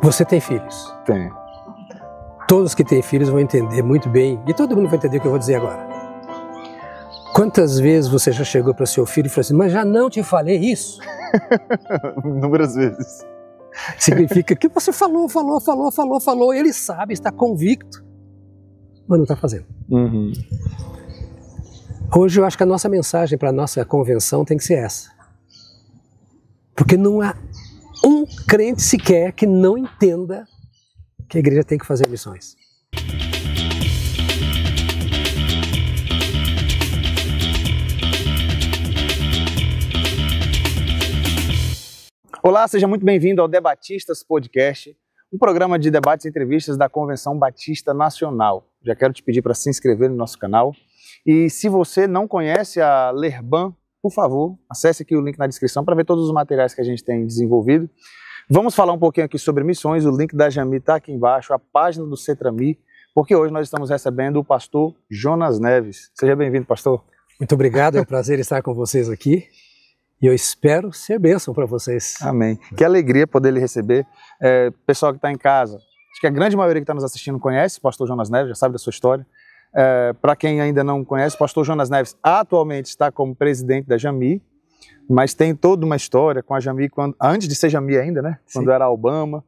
Você tem filhos? Tenho. Todos que têm filhos vão entender muito bem, e todo mundo vai entender o que eu vou dizer agora. Quantas vezes você já chegou para o seu filho e falou assim, mas já não te falei isso? Inúmeras vezes. Significa que você falou, e ele sabe, está convicto, mas não está fazendo. Uhum. Hoje eu acho que a nossa mensagem para a nossa convenção tem que ser essa. Porque não há um crente sequer que não entenda que a igreja tem que fazer missões. Olá, seja muito bem-vindo ao Debatistas Podcast, um programa de debates e entrevistas da Convenção Batista Nacional. Já quero te pedir para se inscrever no nosso canal. E se você não conhece a Lerban, por favor, acesse aqui o link na descrição para ver todos os materiais que a gente tem desenvolvido. Vamos falar um pouquinho aqui sobre missões, o link da Jami está aqui embaixo, a página do Cetrami, porque hoje nós estamos recebendo o pastor Jonas Neves. Seja bem-vindo, pastor. Muito obrigado, é um prazer estar com vocês aqui e eu espero ser bênção para vocês. Amém. Que alegria poder lhe receber. Pessoal que está em casa, acho que a grande maioria que está nos assistindo conhece o pastor Jonas Neves, já sabe da sua história. Para quem ainda não conhece, o pastor Jonas Neves atualmente está como presidente da Jami, mas tem toda uma história com a Jami, antes de ser Jami ainda, né? Sim. Quando era Albama.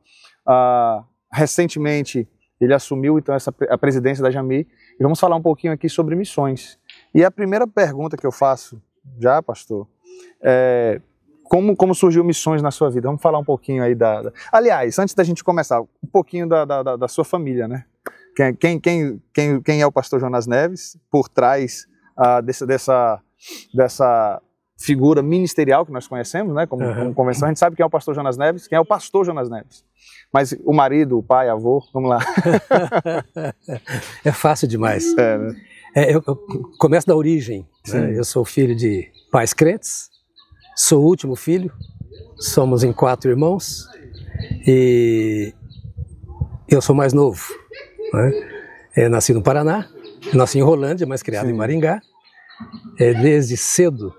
Recentemente ele assumiu então a presidência da Jami e vamos falar um pouquinho aqui sobre missões. E a primeira pergunta que eu faço já, pastor, como surgiu missões na sua vida? Vamos falar um pouquinho aí Aliás, antes da gente começar, um pouquinho da sua família, né? Quem é o pastor Jonas Neves por trás dessa figura ministerial que nós conhecemos, né? Como convenção, a gente sabe quem é o pastor Jonas Neves, quem é o pastor Jonas Neves. Mas o marido, o pai, avô, vamos lá. É fácil demais. Né? Eu começo da origem. Né? Eu sou filho de pais crentes, sou o último filho, somos em 4 irmãos e eu sou mais novo. Né? Nasci no Paraná, nasci em Rolândia, mas criado em Maringá. Desde cedo,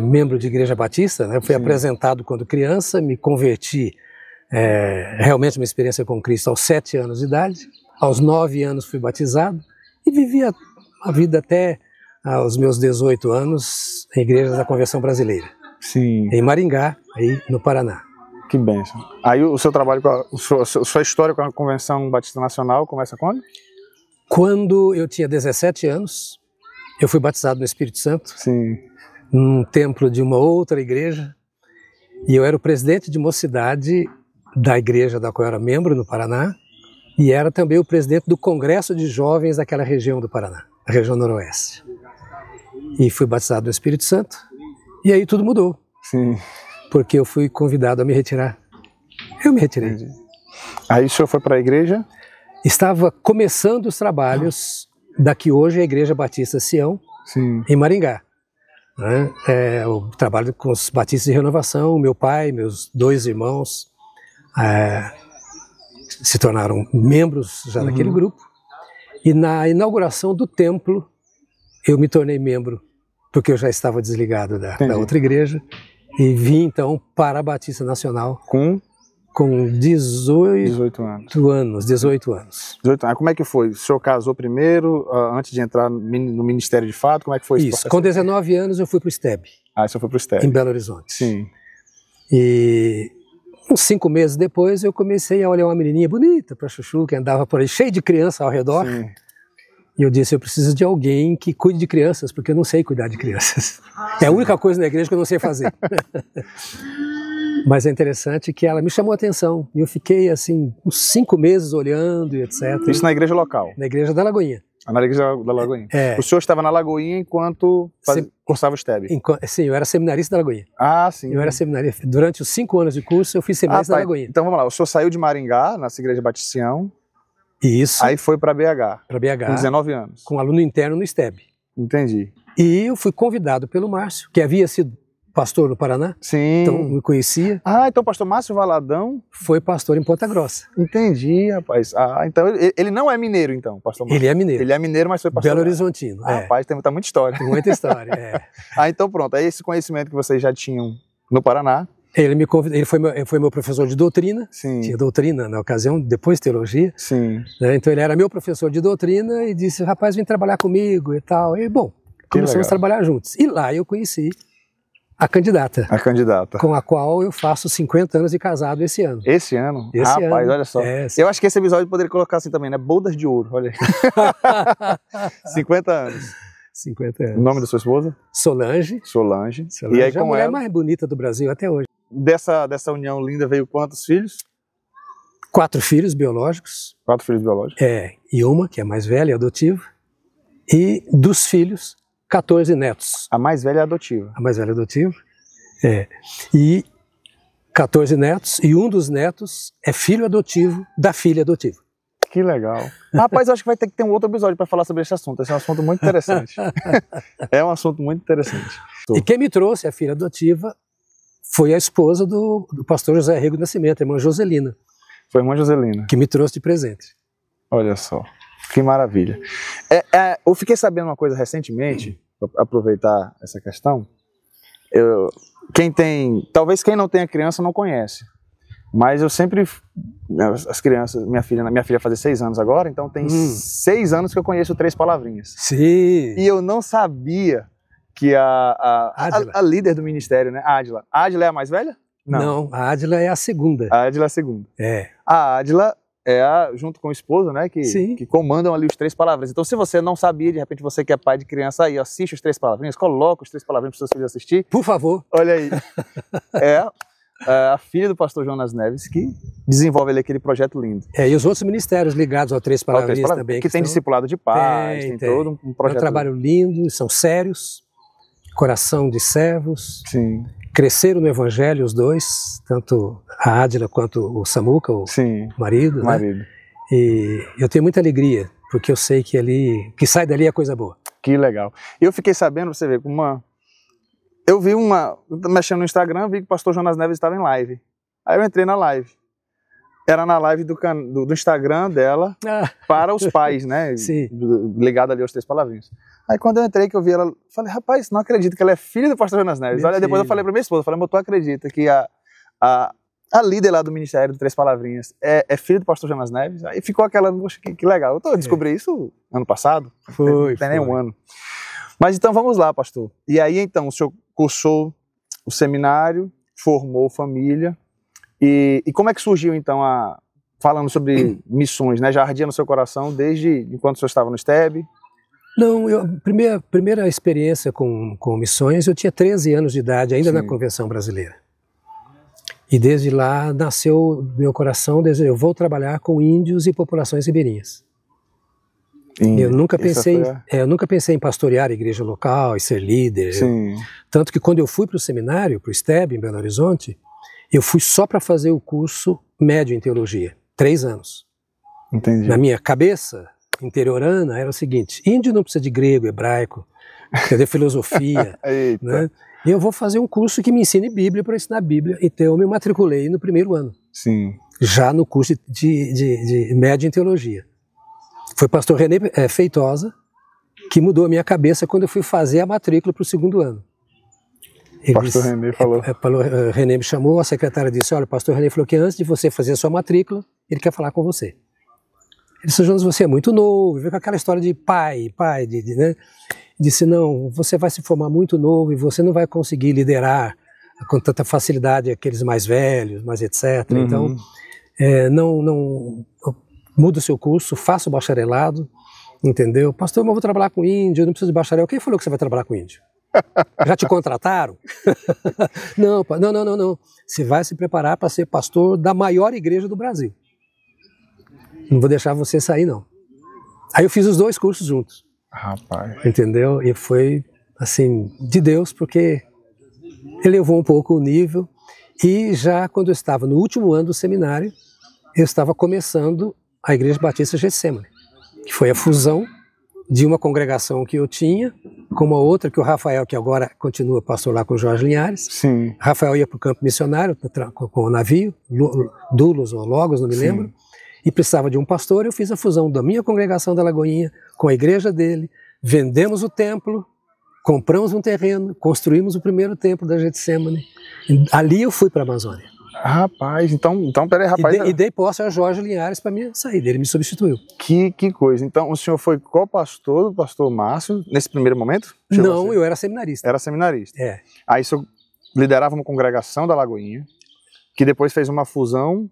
membro de igreja batista, né? Fui apresentado quando criança, me converti, realmente uma experiência com Cristo aos 7 anos de idade. Aos 9 anos fui batizado e vivi a vida até aos meus 18 anos em igrejas da Convenção Brasileira. Sim. Em Maringá, aí no Paraná. Que bênção. Aí o seu trabalho, sua história com a Convenção Batista Nacional começa quando? Quando eu tinha 17 anos, eu fui batizado no Espírito Santo, num templo de uma outra igreja, e eu era o presidente de mocidade da igreja da qual eu era membro no Paraná, e era também o presidente do Congresso de Jovens daquela região do Paraná, a região noroeste. E fui batizado no Espírito Santo, e aí tudo mudou. Sim. Porque eu fui convidado a me retirar. Eu me retirei. Aí o senhor foi para a igreja? Estava começando os trabalhos da que hoje é a Igreja Batista Sião, em Maringá. Né? O trabalho com os batistas de renovação, meu pai, meus 2 irmãos se tornaram membros já daquele grupo. E na inauguração do templo, eu me tornei membro, porque eu já estava desligado da outra igreja. E vim então para a Batista Nacional com 18 anos. 18 anos. Como é que foi? O senhor casou primeiro, antes de entrar no Ministério de Fato? Como é que foi isso? Com 19 anos eu fui para o STEB. O senhor foi para o STEB. Em Belo Horizonte. Sim. E uns 5 meses depois eu comecei a olhar uma menininha bonita para chuchu, que andava por aí, cheia de criança ao redor. Sim. E eu disse, eu preciso de alguém que cuide de crianças, porque eu não sei cuidar de crianças. É a única coisa na igreja que eu não sei fazer. Mas é interessante que ela me chamou a atenção. E eu fiquei, assim, uns 5 meses olhando e etc. Isso na igreja local? Na igreja da Lagoinha. Na igreja da Lagoinha. O senhor estava na Lagoinha enquanto cursava o STEB? Sim, eu era seminarista da Lagoinha. Sim. Eu era seminarista. Durante os 5 anos de curso, eu fui seminarista da Lagoinha. Então vamos lá, o senhor saiu de Maringá, nessa igreja Batista Sião. Isso. Aí foi para BH. Para BH. Com 19 anos. Com aluno interno no STEB. Entendi. E eu fui convidado pelo Márcio, que havia sido pastor no Paraná. Sim. Então me conhecia. Então o pastor Márcio Valadão foi pastor em Ponta Grossa. Entendi, rapaz. Então ele não é mineiro, então, pastor Márcio? Ele é mineiro. Ele é mineiro, mas foi pastor. Belo Horizontino. Rapaz, tem muita história. Tem muita história, Então pronto, aí esse conhecimento que vocês já tinham no Paraná, Ele me convidou, ele foi meu professor de doutrina, Sim. Tinha doutrina na ocasião, depois teologia. Sim. Né? Então ele era meu professor de doutrina e disse, rapaz, vem trabalhar comigo e tal. E bom, começamos a trabalhar juntos. E lá eu conheci a candidata. A candidata. Com a qual eu faço 50 anos de casado esse ano. Esse ano? Esse Rapaz, ano. Olha só. Eu acho que esse episódio poderia colocar assim também, né? Bodas de ouro, olha aí. 50 anos. 50 anos. O nome da sua esposa? Solange. Solange. E aí, é a mulher mais bonita do Brasil até hoje. Dessa união linda veio quantos filhos? 4 filhos biológicos. 4 filhos biológicos. E uma, que é a mais velha, é adotiva. E dos filhos, 14 netos. A mais velha é adotiva. A mais velha é adotiva. E 14 netos, e um dos netos é filho adotivo da filha adotiva. Que legal. Rapaz, eu acho que vai ter que ter um outro episódio para falar sobre esse assunto. Esse é um assunto muito interessante. É um assunto muito interessante. E quem me trouxe a filha adotiva foi a esposa do pastor José Rego Nascimento, a irmã Joselina. Foi a irmã Joselina. Que me trouxe de presente. Olha só, que maravilha. Eu fiquei sabendo uma coisa recentemente, para aproveitar essa questão. Talvez quem não tenha criança não conhece. Mas eu sempre, as crianças, minha filha vai fazer 6 anos agora, então tem 6 anos que eu conheço 3 palavrinhas. Sim. E eu não sabia que a líder do ministério, né, Adila. A Adila é a mais velha? Não, a Adila é a segunda. A Adila é a segunda. A Adila junto com o esposo, né, que comandam ali os 3 palavrinhas. Então, se você não sabia, de repente você que é pai de criança aí, assiste os 3 palavrinhas, coloca os 3 palavrinhas para os seus filhos assistir. Por favor. Olha aí. A filha do pastor Jonas Neves que desenvolve ali aquele projeto lindo. E os outros ministérios ligados ao 3 palavrinhas também. Que tem discipulado de paz, tem todo um projeto. É um trabalho lindo, são sérios, coração de servos. Sim. Cresceram no evangelho os 2, tanto a Adila quanto o Samuca, o marido. Né? E eu tenho muita alegria, porque eu sei que sai dali é coisa boa. Que legal. Eu fiquei sabendo, você ver, eu vi mexendo no Instagram, vi que o pastor Jonas Neves estava em live. Aí eu entrei na live. Era na live do Instagram dela para os pais, né? Sim. Ligado ali aos 3 palavrinhos. Aí quando eu entrei, que eu vi ela, falei, rapaz, não acredito que ela é filha do pastor Jonas Neves. Olha, depois eu falei para minha esposa, falei, mas tu acredita que a líder lá do ministério do 3 palavrinhas é filha do pastor Jonas Neves? Aí ficou aquela, poxa, que legal. Eu descobri isso ano passado, não tem nem um ano. Mas então vamos lá, pastor. E aí então o senhor cursou o seminário, formou família, e como é que surgiu então falando sobre missões, né? Já ardia no seu coração desde enquanto o senhor estava no STEB? Não, primeira experiência com missões, eu tinha 13 anos de idade, ainda na Convenção Brasileira. E desde lá nasceu no meu coração, eu vou trabalhar com índios e populações ribeirinhas. Eu nunca pensei em pastorear a igreja local e ser líder. Tanto que quando eu fui para o seminário, para o STEB, em Belo Horizonte, eu fui só para fazer o curso médio em teologia, 3 anos. Entendi. Na minha cabeça interiorana era o seguinte, índio não precisa de grego, hebraico, entender filosofia, né? E eu vou fazer um curso que me ensine Bíblia para ensinar Bíblia. Então eu me matriculei no primeiro ano. Sim. Já no curso de médio em teologia. Foi o pastor René Feitosa que mudou a minha cabeça quando eu fui fazer a matrícula para o 2º ano. O pastor René falou. René me chamou, a secretária disse, olha, o pastor René falou que antes de você fazer a sua matrícula, ele quer falar com você. Ele disse, Jonas, você é muito novo, veio com aquela história de pai, né? Disse, não, você vai se formar muito novo e você não vai conseguir liderar com tanta facilidade aqueles mais velhos, mais etc. Então, não muda o seu curso, faça o bacharelado, entendeu? Pastor, mas eu vou trabalhar com índio, eu não preciso de bacharel. Quem falou que você vai trabalhar com índio? Já te contrataram? Não. Você vai se preparar para ser pastor da maior igreja do Brasil. Não vou deixar você sair, não. Aí eu fiz os 2 cursos juntos. Rapaz. Entendeu? E foi, assim, de Deus, porque elevou um pouco o nível. E já quando eu estava no último ano do seminário, eu estava começando a Igreja Batista Getsemane, que foi a fusão de uma congregação que eu tinha com uma outra, que o Rafael, que agora continua pastor lá com o Jorge Linhares. Sim. Rafael ia para o campo missionário com o navio, Dulos ou Logos, não me lembro. E precisava de um pastor, eu fiz a fusão da minha congregação da Lagoinha com a igreja dele, vendemos o templo compramos um terreno, construímos o primeiro templo da Getsemane. Ali eu fui para a Amazônia. Rapaz, então peraí, rapaz. E dei posse a Jorge Linhares para minha saída, ele me substituiu. Que coisa. Então o senhor foi co-pastor do pastor Márcio nesse primeiro momento? Não, eu era seminarista. Era seminarista. É. Aí o senhor liderava uma congregação da Lagoinha, que depois fez uma fusão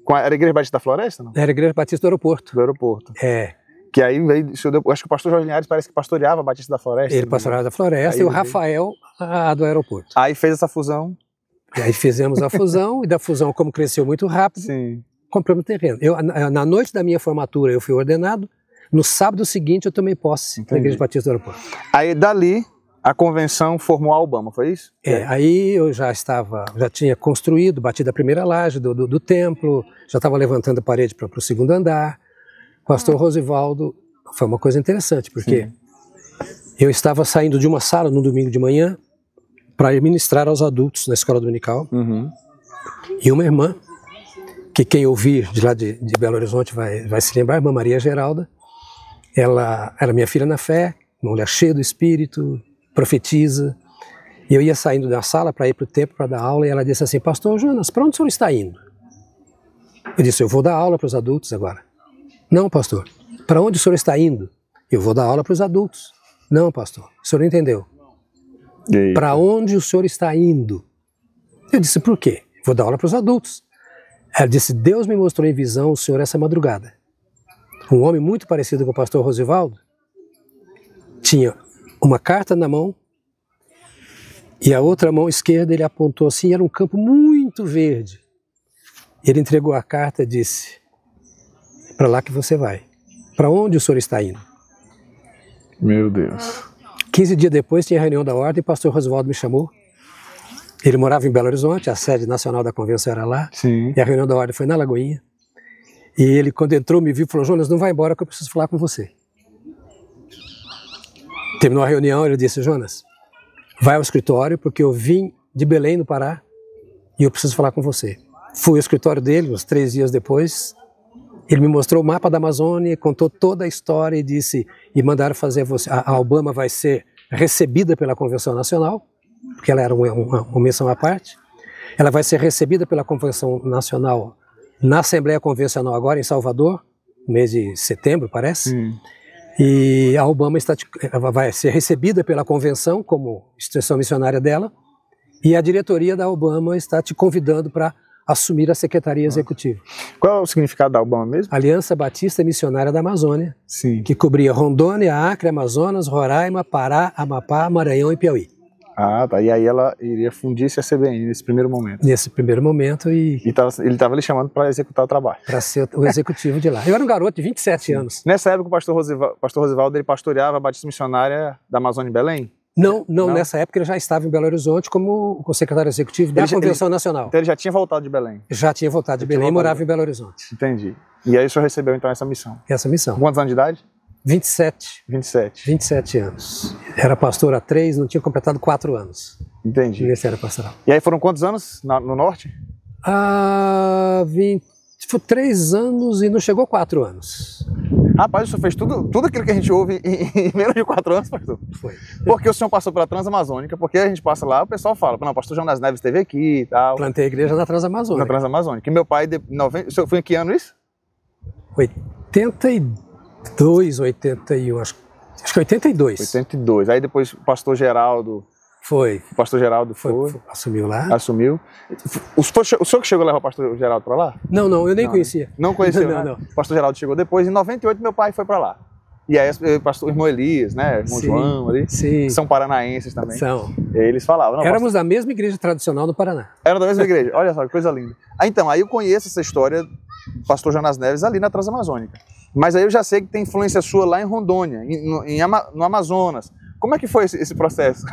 com era a Igreja Batista da Floresta, não? Era a Igreja Batista do Aeroporto. Do Aeroporto. É. Que aí veio, acho que o pastor Jorge Linhares parece que pastoreava a Batista da Floresta. Ele pastoreava da Floresta e o Rafael a do Aeroporto. Aí fez essa fusão. E aí fizemos a fusão, e da fusão, como cresceu muito rápido, Sim. compramos o terreno. Na noite da minha formatura eu fui ordenado, no sábado seguinte eu tomei posse na Igreja Batista do Aeroporto. Aí dali a convenção formou a Albama, foi isso? Aí eu já tinha construído, batido a primeira laje do templo, já estava levantando a parede para o segundo andar. O pastor Rosivaldo, foi uma coisa interessante, porque eu estava saindo de uma sala no domingo de manhã para ir ministrar aos adultos na escola dominical. E uma irmã, que quem ouvir de lá de Belo Horizonte vai se lembrar, a irmã Maria Geralda, ela era minha filha na fé, uma mulher cheia do Espírito, profetiza, e eu ia saindo da sala para ir para o templo para dar aula, e ela disse assim: pastor Jonas, para onde o senhor está indo? Eu disse: eu vou dar aula para os adultos agora. Não, pastor. Para onde o senhor está indo? Eu vou dar aula para os adultos. Não, pastor, o senhor não entendeu. Para onde o senhor está indo? Eu disse: por quê? Vou dar aula para os adultos. Ela disse: Deus me mostrou em visão o senhor essa madrugada. Um homem muito parecido com o pastor Rosivaldo tinha uma carta na mão e a outra mão esquerda ele apontou assim, era um campo muito verde. Ele entregou a carta e disse: para lá que você vai. Para onde o senhor está indo? Meu Deus. 15 dias depois tinha a reunião da ordem e o pastor Rosivaldo me chamou. Ele morava em Belo Horizonte, a sede nacional da convenção era lá. Sim. E a reunião da ordem foi na Lagoinha. E ele, quando entrou, me viu e falou: Jonas, não vai embora que eu preciso falar com você. Terminou a reunião, ele disse: Jonas, vai ao escritório porque eu vim de Belém, no Pará, e eu preciso falar com você. Fui ao escritório dele, uns 3 dias depois. Ele me mostrou o mapa da Amazônia, contou toda a história e disse: e mandaram fazer você. A Albama vai ser recebida pela Convenção Nacional, porque ela era uma menção à parte. Ela vai ser recebida pela Convenção Nacional na Assembleia Convencional agora em Salvador, no mês de setembro, parece. E a Albama vai ser recebida pela Convenção como instituição missionária dela, e a diretoria da Albama está te convidando para assumir a Secretaria Executiva. Qual é o significado da Albama mesmo? Aliança Batista Missionária da Amazônia, Sim. que cobria Rondônia, Acre, Amazonas, Roraima, Pará, Amapá, Maranhão e Piauí. Ah, tá. E aí ela iria fundir-se a CBN nesse primeiro momento. Nesse primeiro momento ele estava lhe chamando para executar o trabalho. Para ser o executivo de lá. Eu era um garoto de 27 anos. Nessa época o pastor Rosivaldo ele pastoreava a Batista Missionária da Amazônia em Belém? Não, nessa época ele já estava em Belo Horizonte como secretário executivo da Convenção Nacional. Então ele já tinha voltado de Belém? Já tinha voltado de Belém e morava em Belo Horizonte. Entendi. E aí o senhor recebeu então essa missão? Essa missão. Quantos anos de idade? 27. 27 anos. Era pastor há 3, não tinha completado 4 anos. Entendi. Ministério pastoral. E aí foram quantos anos no norte? 3 anos e não chegou 4 anos. Rapaz, o senhor fez tudo aquilo que a gente ouve em menos de 4 anos, pastor? Foi. Porque o senhor passou pela Transamazônica, porque a gente passa lá, o pessoal fala: não, o pastor Jonas Neves esteve aqui e tal. Plantei a igreja na Transamazônica. Na Transamazônica. E meu pai, o senhor foi em que ano isso? 82, 81, acho que 82. 82. Aí depois o pastor Geraldo... Foi. O pastor Geraldo foi. Assumiu lá. Assumiu. O senhor que chegou a levar o pastor Geraldo para lá? Não, eu nem conhecia. Não conhecia, não. O pastor Geraldo chegou depois. Em 98 meu pai foi para lá. E aí o irmão Elias, né? O irmão João ali. Sim. São paranaenses também. São. E aí eles falavam... Éramos da mesma igreja tradicional no Paraná. Era da mesma igreja. Olha só, que coisa linda. Aí eu conheço essa história do pastor Jonas Neves ali na Transamazônica. Mas aí eu já sei que tem influência sua lá em Rondônia, no Amazonas. Como é que foi esse processo?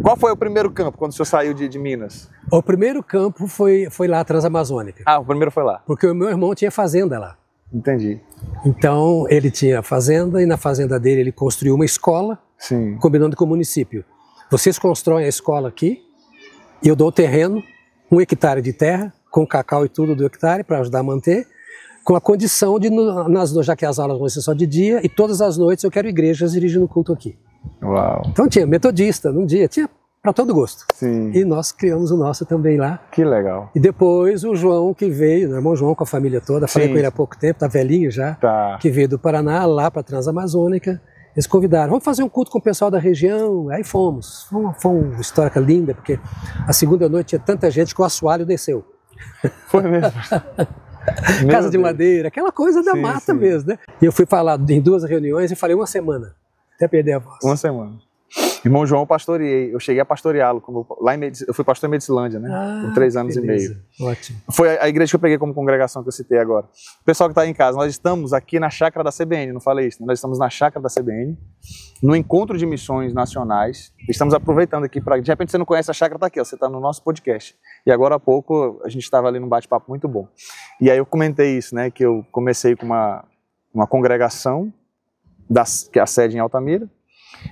Qual foi o primeiro campo quando o senhor saiu de Minas? O primeiro campo foi lá, Transamazônica. Ah, o primeiro foi lá. Porque o meu irmão tinha fazenda lá. Entendi. Então ele tinha fazenda e na fazenda dele ele construiu uma escola. Sim. Combinando com o município. Vocês constroem a escola aqui e eu dou o terreno, 1 hectare de terra, com cacau e tudo do hectare para ajudar a manter, com a condição de, já que as aulas vão ser só de dia, e todas as noites eu quero igrejas dirigindo culto aqui. Uau. Então tinha metodista, num dia, tinha para todo gosto. Sim. E nós criamos o nosso também lá. Que legal. E depois o João que veio, o irmão João com a família toda, falei Sim. com ele há pouco tempo, tá velhinho já, Tá. que veio do Paraná lá para a Transamazônica. Eles convidaram, vamos fazer um culto com o pessoal da região. Aí fomos. Foi uma história linda, porque a segunda noite tinha tanta gente que o assoalho desceu. Foi mesmo. Casa de madeira, aquela coisa da mata mesmo, né? E eu fui falar em 2 reuniões e falei uma semana, até perder a voz. Uma semana. Irmão João, eu pastoreei. Eu cheguei a pastoreá-lo. Lá eu fui pastor em Medicilândia, né? Por 3 anos e meio. Ótimo. Foi a igreja que eu peguei como congregação que eu citei agora. O pessoal que está em casa, nós estamos aqui na chácara da CBN, não falei isso, né? Nós estamos na chácara da CBN, no encontro de missões nacionais. Estamos aproveitando aqui para. De repente você não conhece a chácara, está aqui, ó, você está no nosso podcast. E agora há pouco a gente estava ali num bate-papo muito bom. E aí eu comentei isso, né? Que eu comecei com uma congregação, que é a sede em Altamira.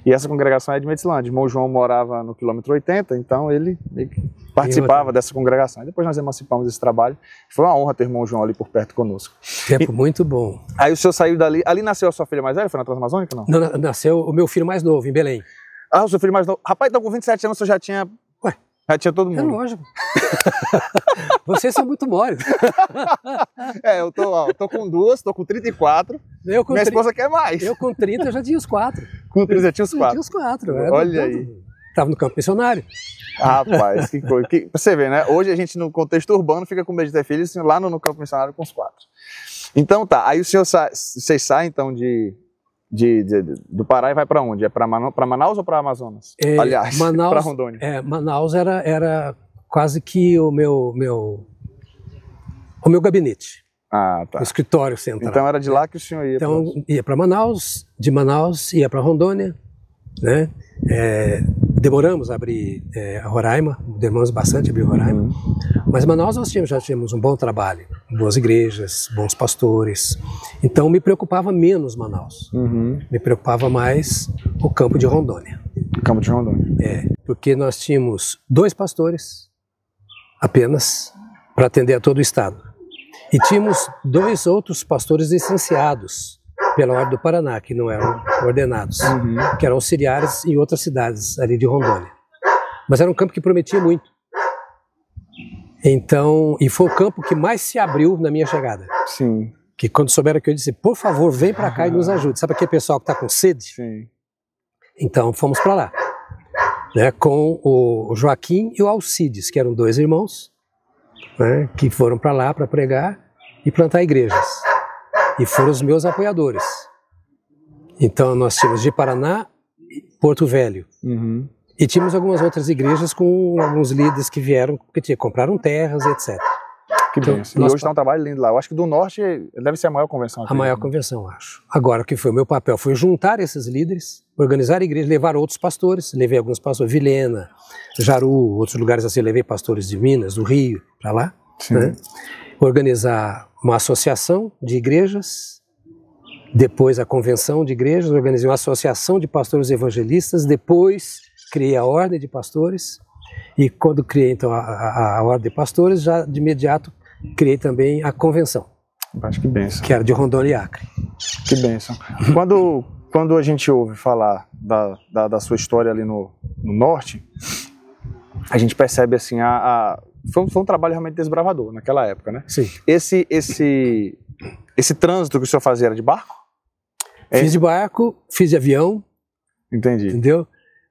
E essa congregação é de Medicilândia. O irmão João morava no quilômetro 80, então ele participava dessa congregação. E depois nós emancipamos esse trabalho. Foi uma honra ter o irmão João ali por perto conosco. Tempo muito bom. Aí o senhor saiu dali. Ali nasceu a sua filha mais velha? Foi na Transamazônica ou não? Não, nasceu o meu filho mais novo, em Belém. Ah, o seu filho mais novo. Rapaz, então com 27 anos o senhor já tinha. Ué, já tinha todo mundo. é lógico. Vocês são muito moles. Eu tô com 2, tô com 34. Minha esposa quer mais. Eu com 30 já tinha os 4. Com 30 já tinha os 4? Já tinha os 4. Olha aí. Estava no campo missionário. Rapaz, que coisa. Pra você ver, né? Hoje a gente no contexto urbano fica com medo de ter filhos, lá no campo missionário com os 4. Então tá, aí vocês saem então do Pará e vai para onde? É para Manaus ou para Amazonas? Aliás, para Rondônia. Manaus era quase que o meu gabinete. Ah, tá. O escritório central. Então era de lá que o senhor ia. Então ia para Manaus, de Manaus ia para Rondônia, né? Demoramos a abrir a Roraima, demoramos bastante a abrir Roraima, mas Manaus nós já tínhamos um bom trabalho, boas igrejas, bons pastores, então me preocupava menos Manaus, me preocupava mais o campo de Rondônia. O campo de Rondônia. Porque nós tínhamos 2 pastores apenas para atender a todo o estado, e tínhamos 2 outros pastores licenciados pela Ordem do Paraná, que não eram ordenados, que eram auxiliares em outras cidades ali de Rondônia. Mas era um campo que prometia muito. Então, e foi o campo que mais se abriu na minha chegada. Sim. Que quando souberam que eu disse, por favor, vem para cá e nos ajude. Sabe aquele pessoal que está com sede? Sim. Então, fomos para lá. Né, com o Joaquim e o Alcides, que eram 2 irmãos, né, que foram para lá para pregar e plantar igrejas. E foram os meus apoiadores. Então nós tínhamos de Paraná, Porto Velho. E tínhamos algumas outras igrejas com alguns líderes que vieram, porque compraram terras, etc. Que bem. E hoje está um trabalho lindo lá. Eu acho que do Norte deve ser a maior convenção. A maior convenção, acho. Agora, o que foi o meu papel foi juntar esses líderes, organizar a igreja, levar outros pastores. Levei alguns pastores, Vilhena, Jaru, outros lugares assim. Levei pastores de Minas, do Rio, para lá. Né? Organizar uma associação de igrejas, depois a convenção de igrejas, organizei uma associação de pastores evangelistas, depois criei a ordem de pastores, e quando criei então a ordem de pastores, já de imediato criei também a convenção. Acho que bênção. Que era de Rondônia e Acre. Que bênção. Quando a gente ouve falar da sua história ali no Norte, a gente percebe assim, foi um trabalho realmente desbravador naquela época, né? Sim. Esse trânsito que o senhor fazia era de barco? Fiz de barco, fiz de avião. Entendi. Entendeu?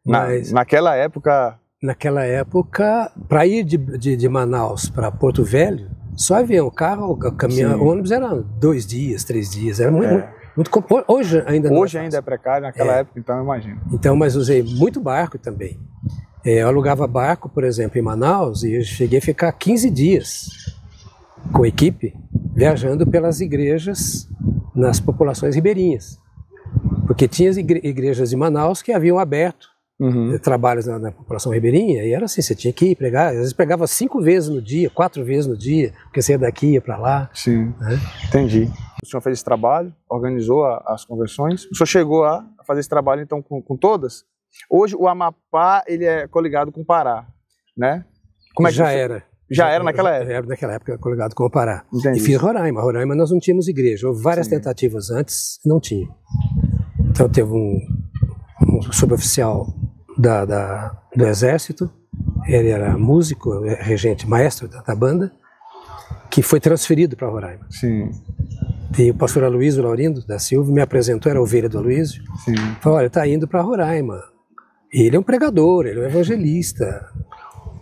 Mas naquela época... Naquela época, para ir de Manaus para Porto Velho, só avião, carro, caminhão, ônibus era 2 dias, 3 dias, era muito hoje ainda não. Hoje ainda é precário, naquela época, então eu imagino. Então, mas usei muito barco também. Eu alugava barco, por exemplo, em Manaus, e eu cheguei a ficar 15 dias com equipe, viajando pelas igrejas nas populações ribeirinhas. Porque tinha as igrejas de Manaus que haviam aberto trabalhos na população ribeirinha, e era assim, você tinha que ir pregar, às vezes pregava 5 vezes no dia, 4 vezes no dia, porque você ia daqui, ia para lá. Sim, entendi. O senhor fez esse trabalho, organizou as convenções, o senhor chegou a fazer esse trabalho então com todas? Hoje o Amapá, ele é coligado com o Pará, né? Como é que era. Já era naquela época? Era naquela época coligado com o Pará. Entendi. E fiz Roraima. Roraima nós não tínhamos igreja. Houve várias tentativas antes, não tinha. Então teve um suboficial do Exército, ele era músico, regente, maestro da banda, que foi transferido para Roraima. Sim. E o pastor Aloysio Laurindo da Silva me apresentou, era a ovelha do Aloysio. Sim. Falou, olha, está indo para Roraima. E ele é um pregador, ele é um evangelista.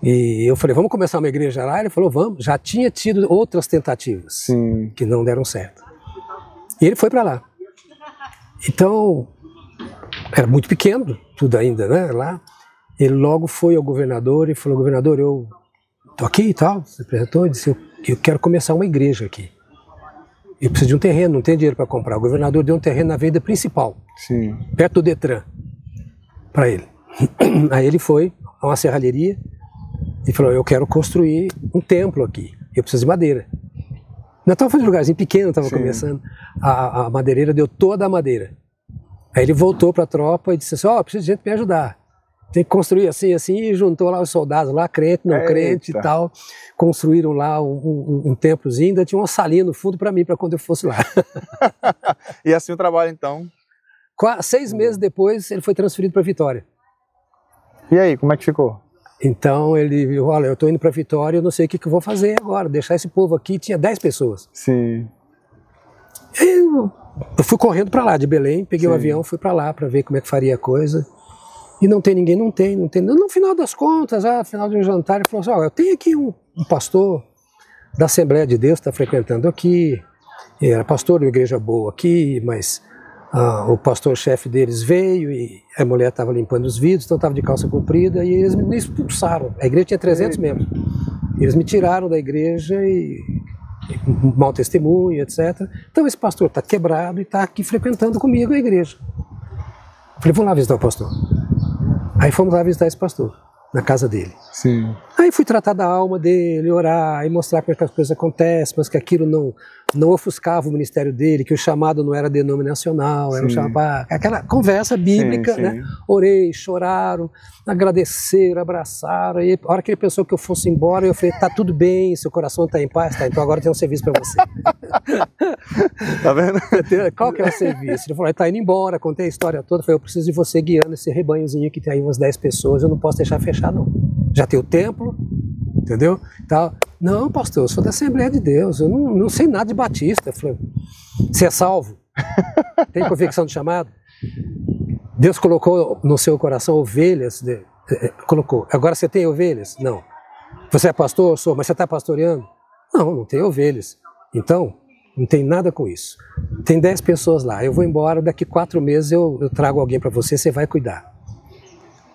E eu falei, vamos começar uma igreja lá? Ele falou, vamos. Já tinha tido outras tentativas. Sim. Que não deram certo. E ele foi para lá. Então, era muito pequeno, tudo ainda, né, lá. Ele logo foi ao governador e falou, governador, eu tô aqui e tal. Se apresentou e disse, eu quero começar uma igreja aqui. Eu preciso de um terreno, não tenho dinheiro para comprar. O governador deu um terreno na avenida principal, sim, perto do Detran, para ele. Aí ele foi a uma serralheria e falou, eu quero construir um templo aqui, eu preciso de madeira. Nós estávamos fazendo um lugarzinho pequeno, estava começando. A madeireira deu toda a madeira. Aí ele voltou para a tropa e disse assim, ó, preciso de gente para me ajudar. Tem que construir assim, assim, e juntou lá os soldados lá, crente, não crente e tal. Construíram lá um templozinho, ainda tinha uma salinha no fundo para mim, para quando eu fosse lá. E assim o trabalho, então? 6 meses depois, ele foi transferido para Vitória. E aí, como é que ficou? Então ele viu, olha, eu estou indo para Vitória, eu não sei o que eu vou fazer agora, deixar esse povo aqui, tinha 10 pessoas. Sim. Eu fui correndo para lá, de Belém, peguei o avião, fui para lá para ver como é que faria a coisa. E não tem ninguém, não tem. No final das contas, no final de um jantar, ele falou assim, eu tenho aqui um pastor da Assembleia de Deus, está frequentando aqui, era pastor de uma igreja boa aqui, mas o pastor-chefe deles veio e a mulher estava limpando os vidros, então estava de calça comprida, e eles me expulsaram. A igreja tinha 300 membros. Eles me tiraram da igreja e mau testemunho, etc. Então esse pastor está quebrado e está aqui frequentando comigo a igreja. Falei, vamos lá visitar o pastor. Aí fomos lá visitar esse pastor, na casa dele. Sim. Aí fui tratar da alma dele, orar e mostrar como é que as coisas acontecem, mas que aquilo não ofuscava o ministério dele, que o chamado não era denominacional, era um chamado, aquela conversa bíblica, né? Orei, choraram, agradeceram, abraçaram, e a hora que ele pensou que eu fosse embora, eu falei, tá tudo bem, seu coração tá em paz, tá, então agora tem um serviço para você. Tá vendo? Qual que é o serviço? Ele falou, ele tá indo embora, contei a história toda, eu falei, eu preciso de você guiando esse rebanhozinho que tem aí umas 10 pessoas, eu não posso deixar fechar não. Já tem o templo, entendeu? Tal. Não, pastor, eu sou da Assembleia de Deus, eu não sei nada de batista. Eu falei, você é salvo? Tem convicção de chamado? Deus colocou no seu coração ovelhas? Colocou. Agora você tem ovelhas? Não. Você é pastor? Sou, mas você está pastoreando? Não, não tem ovelhas. Então, não tem nada com isso. Tem 10 pessoas lá, eu vou embora, daqui 4 meses eu trago alguém para você, você vai cuidar.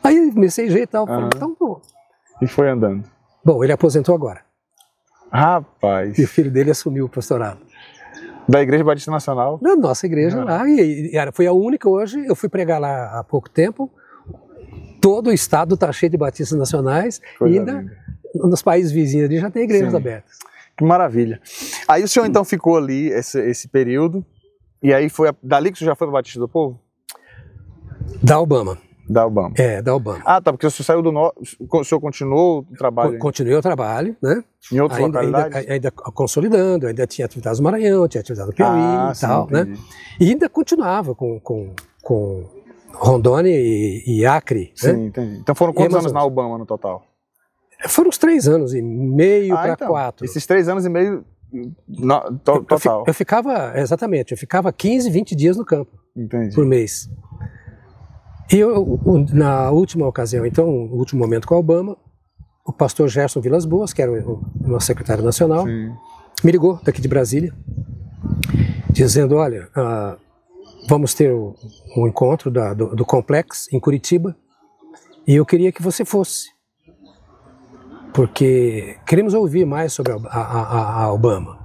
Aí comecei a jeito e tal, falei, então, pô. E foi andando. Bom, ele aposentou agora. Rapaz. E o filho dele assumiu o pastorado. Da Igreja Batista Nacional? Na nossa igreja lá. E foi a única hoje, eu fui pregar lá há pouco tempo. Todo o estado está cheio de batistas nacionais. E ainda nos países vizinhos ali já tem igrejas abertas. Que maravilha. Aí o senhor então ficou ali esse período. E aí foi dali que o senhor já foi para o Batista do Povo? Da Obama. Da Obama. É, da Obama. Ah, tá, porque o senhor saiu do norte, o senhor continuou o trabalho? Continuei o trabalho, né? Em outras localidades? Ainda consolidando, ainda tinha atividades no Maranhão, tinha atividades no Piauí e tal, né? E ainda continuava com Rondônia e Acre. Sim, né? entendi. Então foram quantos anos na Obama no total? Foram uns 3 anos e meio para 4. Esses 3 anos e meio total? Eu ficava, exatamente, eu ficava 15, 20 dias no campo. Entendi. Por mês. E na última ocasião, então, no último momento com a Obama, o pastor Gerson Vilas Boas, que era o nosso secretário nacional, me ligou daqui de Brasília, dizendo, olha, vamos ter um encontro do Complexo em Curitiba, e eu queria que você fosse, porque queremos ouvir mais sobre a Obama.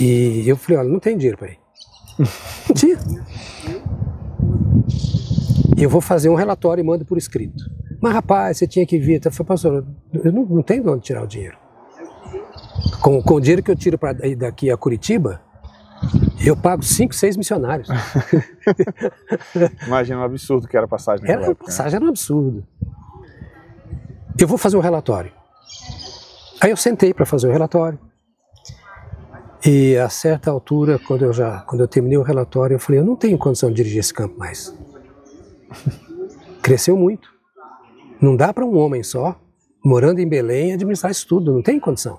E eu falei, olha, não tem dinheiro para ir. Não tinha. Eu vou fazer um relatório e mando por escrito. Mas rapaz, você tinha que vir. Eu falei, pastor, eu não tenho de onde tirar o dinheiro. Com o dinheiro que eu tiro daqui a Curitiba, eu pago 5, 6 missionários. Imagina um absurdo que era a passagem naquela época. A passagem era um absurdo. Eu vou fazer um relatório. Aí eu sentei para fazer o relatório. E a certa altura, quando eu terminei o relatório, eu falei, eu não tenho condição de dirigir esse campo mais. Cresceu muito. Não dá para um homem só, morando em Belém, administrar isso tudo, não tem condição.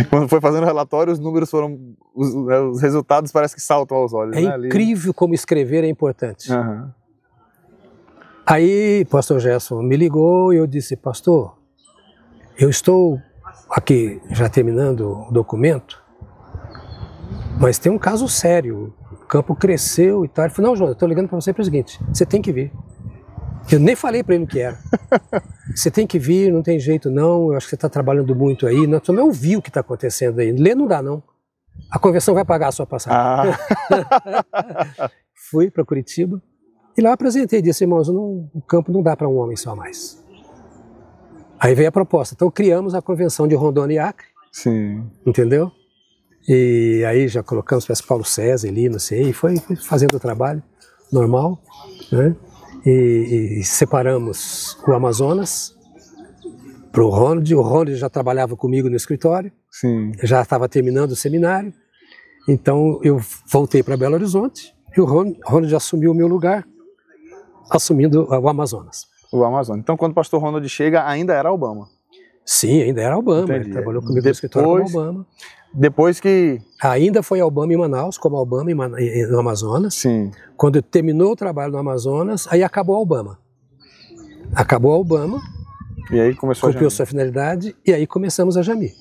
Quando foi fazendo relatório, os números foram, os resultados parece que saltam aos olhos. É incrível como escrever é importante. Uhum. Aí, pastor Gerson me ligou e eu disse, pastor, eu estou aqui já terminando o documento, mas tem um caso sério, o campo cresceu e tal. Ele falou, não, João, eu estou ligando para você para o seguinte, você tem que vir. Eu nem falei para ele o que era. Você tem que vir, não tem jeito não, eu acho que você está trabalhando muito aí, nós precisamos ouvir o que está acontecendo aí. Ler não dá não, a convenção vai pagar a sua passagem. Fui para Curitiba e lá apresentei, disse, irmãos, o campo não dá para um homem só mais. Aí veio a proposta, então criamos a convenção de Rondônia e Acre. Sim. Entendeu? E aí já colocamos para Paulo César ali, não sei, e foi fazendo o trabalho normal, né? E separamos o Amazonas para o Ronald já trabalhava comigo no escritório. Sim. Já estava terminando o seminário, então eu voltei para Belo Horizonte e o Ronald assumiu o meu lugar, assumindo o Amazonas. O Amazonas. Então quando o pastor Ronald chega, ainda era Obama? Sim, ainda era Obama. Entendi. Ele trabalhou comigo no escritório como Obama. Depois que... Ainda foi Obama em Manaus, como Obama no Amazonas. Sim. Quando terminou o trabalho no Amazonas, aí acabou a Obama. Acabou a Obama. E aí começou a cumpriu sua finalidade e aí começamos a Jami.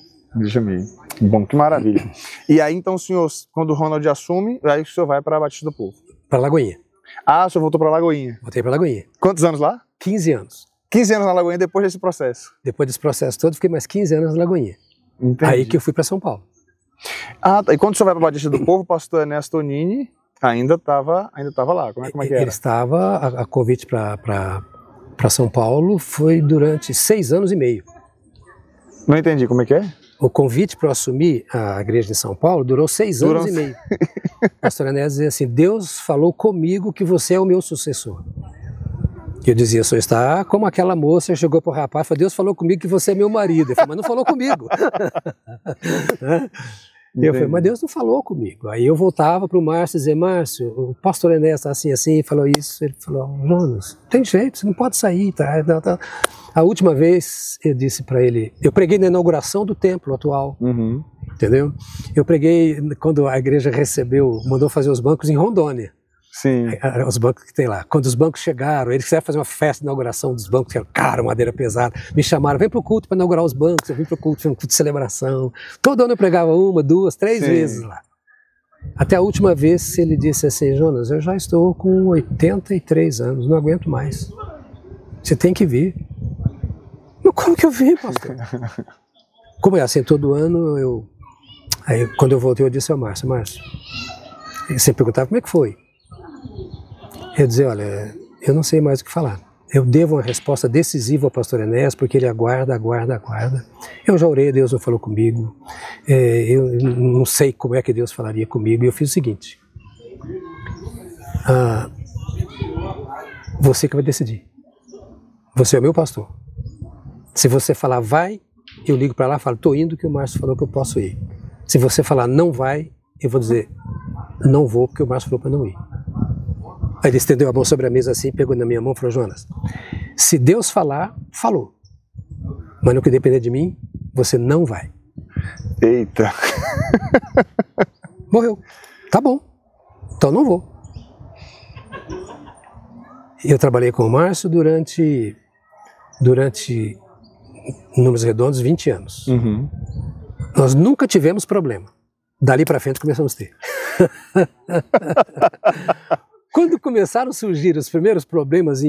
Bom, que maravilha. E aí então o senhor, quando o Ronald assume, aí o senhor vai para a Batista do Povo? Para Lagoinha. Ah, o senhor voltou para Lagoinha? Voltei para Lagoinha. Quantos anos lá? 15 anos. 15 anos na Lagoinha depois desse processo? Depois desse processo todo, fiquei mais 15 anos na Lagoinha. Entendi. Aí que eu fui para São Paulo. Ah, e quando o senhor vai para a Batista do Povo, o pastor Ernesto Tonini ainda estava lá. Como é que era? Ele estava, a convite para São Paulo foi durante 6 anos e meio. Não entendi, como é que é? O convite para eu assumir a igreja de São Paulo durou 6 anos e meio. O pastor Ernesto dizia assim, Deus falou comigo que você é o meu sucessor. Eu dizia, o senhor está como aquela moça, chegou para o rapaz e falou, Deus falou comigo que você é meu marido. Ele falou, mas não falou comigo. Eu falei, mas Deus não falou comigo. Aí eu voltava para o Márcio e dizia, Márcio, o pastor Ernesto está assim, falou isso. Ele falou, Jonas, tem jeito, você não pode sair. Tá? A última vez eu disse para ele, eu preguei na inauguração do templo atual, entendeu? Eu preguei quando a igreja mandou fazer os bancos em Rondônia. Sim. Os bancos que tem lá. Quando os bancos chegaram, eles quiseram fazer uma festa de inauguração dos bancos, que era caro, madeira pesada. Me chamaram, vem pro culto para inaugurar os bancos. Eu vim pro culto, foi um culto de celebração. Todo ano eu pregava 1, 2, 3 vezes lá. Até a última vez ele disse assim, Jonas, eu já estou com 83 anos, não aguento mais. Você tem que vir. Mas como que eu vim, pastor? Como é assim, todo ano Aí quando eu voltei eu disse ao Márcio, ele sempre perguntava como é que foi. Eu dizia, olha, eu não sei mais o que falar. Eu devo uma resposta decisiva ao pastor Enéas, porque ele aguarda. Eu já orei, Deus não falou comigo. Eu não sei como é que Deus falaria comigo. E eu fiz o seguinte. Você que vai decidir. Você é o meu pastor. Se você falar vai, eu ligo para lá e falo, estou indo que o Márcio falou que eu posso ir. Se você falar não vai, eu vou dizer, não vou porque o Márcio falou para não ir. Aí ele estendeu a mão sobre a mesa assim, pegou na minha mão e falou, Jonas, se Deus falar, falou. Mas no que depender de mim, você não vai. Eita. Morreu. Tá bom. Então não vou. Eu trabalhei com o Márcio durante números redondos, 20 anos. Nós nunca tivemos problema. Dali para frente começamos a ter. Quando começaram a surgir os primeiros problemas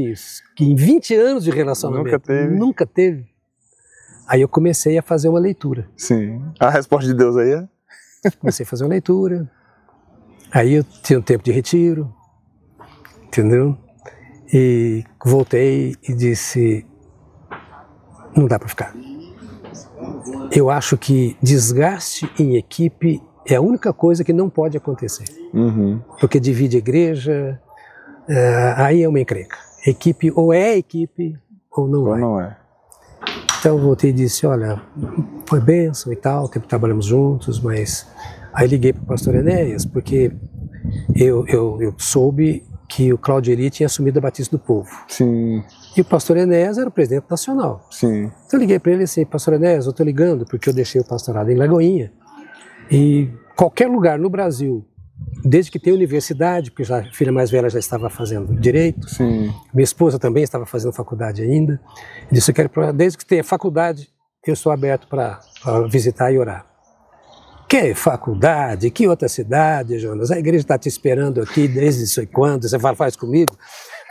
que em 20 anos de relacionamento nunca teve, aí eu comecei a fazer uma leitura. Sim. A resposta de Deus aí é? Comecei a fazer uma leitura, aí eu tinha um tempo de retiro, entendeu? E voltei e disse, não dá para ficar. Eu acho que desgaste em equipe é a única coisa que não pode acontecer. Porque divide a igreja, aí é uma encrenca. Equipe ou é equipe ou não é. Então eu voltei e disse, olha, foi bênção e tal, tempo trabalhamos juntos, mas... Aí liguei para o pastor Enéas, porque eu soube que o Claudio Eli tinha assumido a Batista do Povo. Sim. E o pastor Enéas era o presidente nacional. Sim. Então eu liguei para ele assim, pastor Enéas, eu estou ligando porque eu deixei o pastorado em Lagoinha. E qualquer lugar no Brasil, desde que tem universidade, porque a filha mais velha já estava fazendo direito, Sim. minha esposa também estava fazendo faculdade ainda. Ele disse, eu quero, desde que tenha faculdade, eu sou aberto para visitar e orar. Que faculdade? Que outra cidade, Jonas? A igreja está te esperando aqui desde não sei quando, você faz comigo?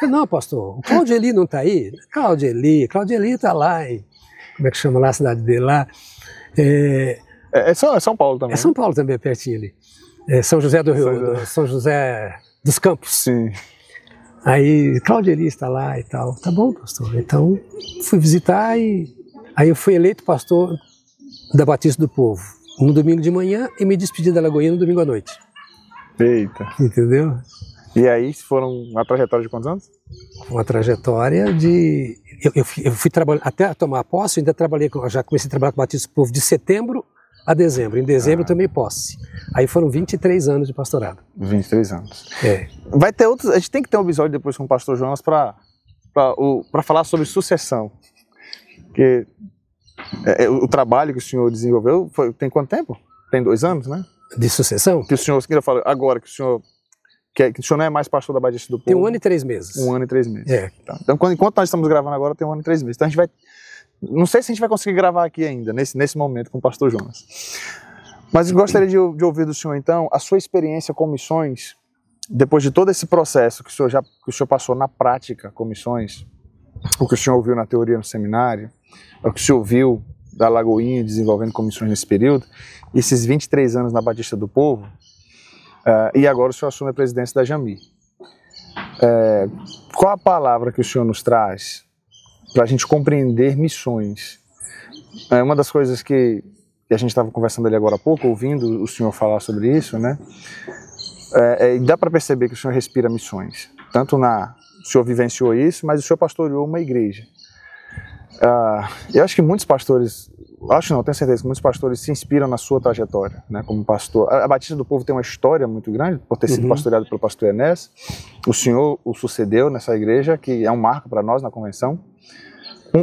Eu, não, pastor, o Claudio Eli não está aí? Claudio Eli está lá em, como é que chama lá a cidade dele lá? É São Paulo também. É São Paulo também, pertinho ali. É São José do Rio, São José dos Campos. Sim. Aí, Claudio Eli está lá e tal. Tá bom, pastor. Então, fui visitar e aí eu fui eleito pastor da Batista do Povo no domingo de manhã e me despedi da Lagoinha no domingo à noite. Eita. Entendeu? E aí foram uma trajetória de quantos anos? Uma trajetória de... Eu fui trabalhar, até tomar posse, ainda trabalhei, já comecei a trabalhar com o Batista do Povo de setembro a dezembro. Em dezembro eu tomei posse. Aí foram 23 anos de pastorado. 23 anos. É. Vai ter outros... A gente tem que ter um episódio depois com o pastor Jonas para falar sobre sucessão. Porque o trabalho que o senhor desenvolveu tem quanto tempo? Tem 2 anos, né? De sucessão? Que o senhor, que eu falo agora, que o senhor não é mais pastor da Batista do Povo. Tem 1 ano e 3 meses. 1 ano e 3 meses. É. Tá. Então, enquanto nós estamos gravando agora, tem 1 ano e 3 meses. Então a gente vai... Não sei se a gente vai conseguir gravar aqui ainda, nesse momento, com o pastor Jonas. Mas eu gostaria de ouvir do senhor, então, a sua experiência com missões, depois de todo esse processo que o senhor passou na prática com missões, o que o senhor ouviu na teoria no seminário, o que o senhor viu da Lagoinha desenvolvendo comissões nesse período, esses 23 anos na Batista do Povo, e agora o senhor assume a presidência da Jami. Qual a palavra que o senhor nos traz para a gente compreender missões? Uma das coisas que a gente estava conversando ali agora há pouco, ouvindo o senhor falar sobre isso, né? Dá para perceber que o senhor respira missões. O senhor vivenciou isso, mas o senhor pastoreou uma igreja. Eu acho que muitos pastores, tenho certeza que muitos pastores se inspiram na sua trajetória, né, como pastor. A Batista do Povo tem uma história muito grande, por ter sido pastoreado pelo pastor Enéas. O senhor o sucedeu nessa igreja, que é um marco para nós na convenção.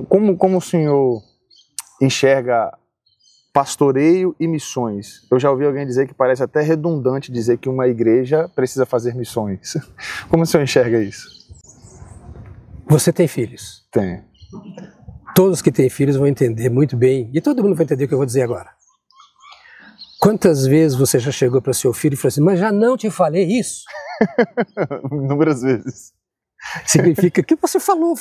Como o senhor enxerga pastoreio e missões? Eu já ouvi alguém dizer que parece até redundante dizer que uma igreja precisa fazer missões. Como o senhor enxerga isso? Você tem filhos? Tenho. Todos que têm filhos vão entender muito bem, e todo mundo vai entender o que eu vou dizer agora. Quantas vezes você já chegou para o seu filho e falou assim, mas já não te falei isso? Inúmeras vezes. Significa que você falou,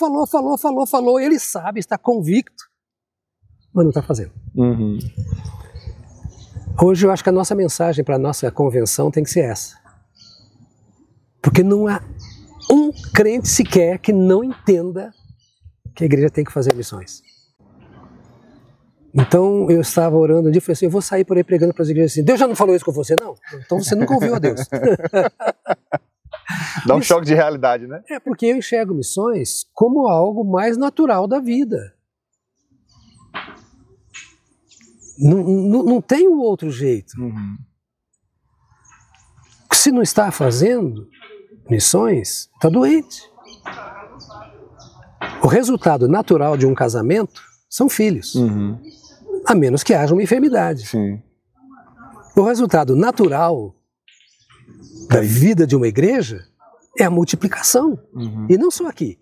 ele sabe, está convicto, mas não está fazendo. Uhum. Hoje eu acho que a nossa mensagem para a nossa convenção tem que ser essa. Porque não há um crente sequer que não entenda que a igreja tem que fazer missões. Então eu estava orando um dia e falei assim, eu vou sair por aí pregando para as igrejas assim, Deus já não falou isso com você não? Então você nunca ouviu a Deus. Dá um choque de realidade, né? Porque eu enxergo missões como algo mais natural da vida. Não tem um outro jeito. Uhum. Se não está fazendo missões, está doente. O resultado natural de um casamento são filhos. Uhum. A menos que haja uma enfermidade. Sim. O resultado natural da vida de uma igreja é a multiplicação. Uhum. E não só aqui,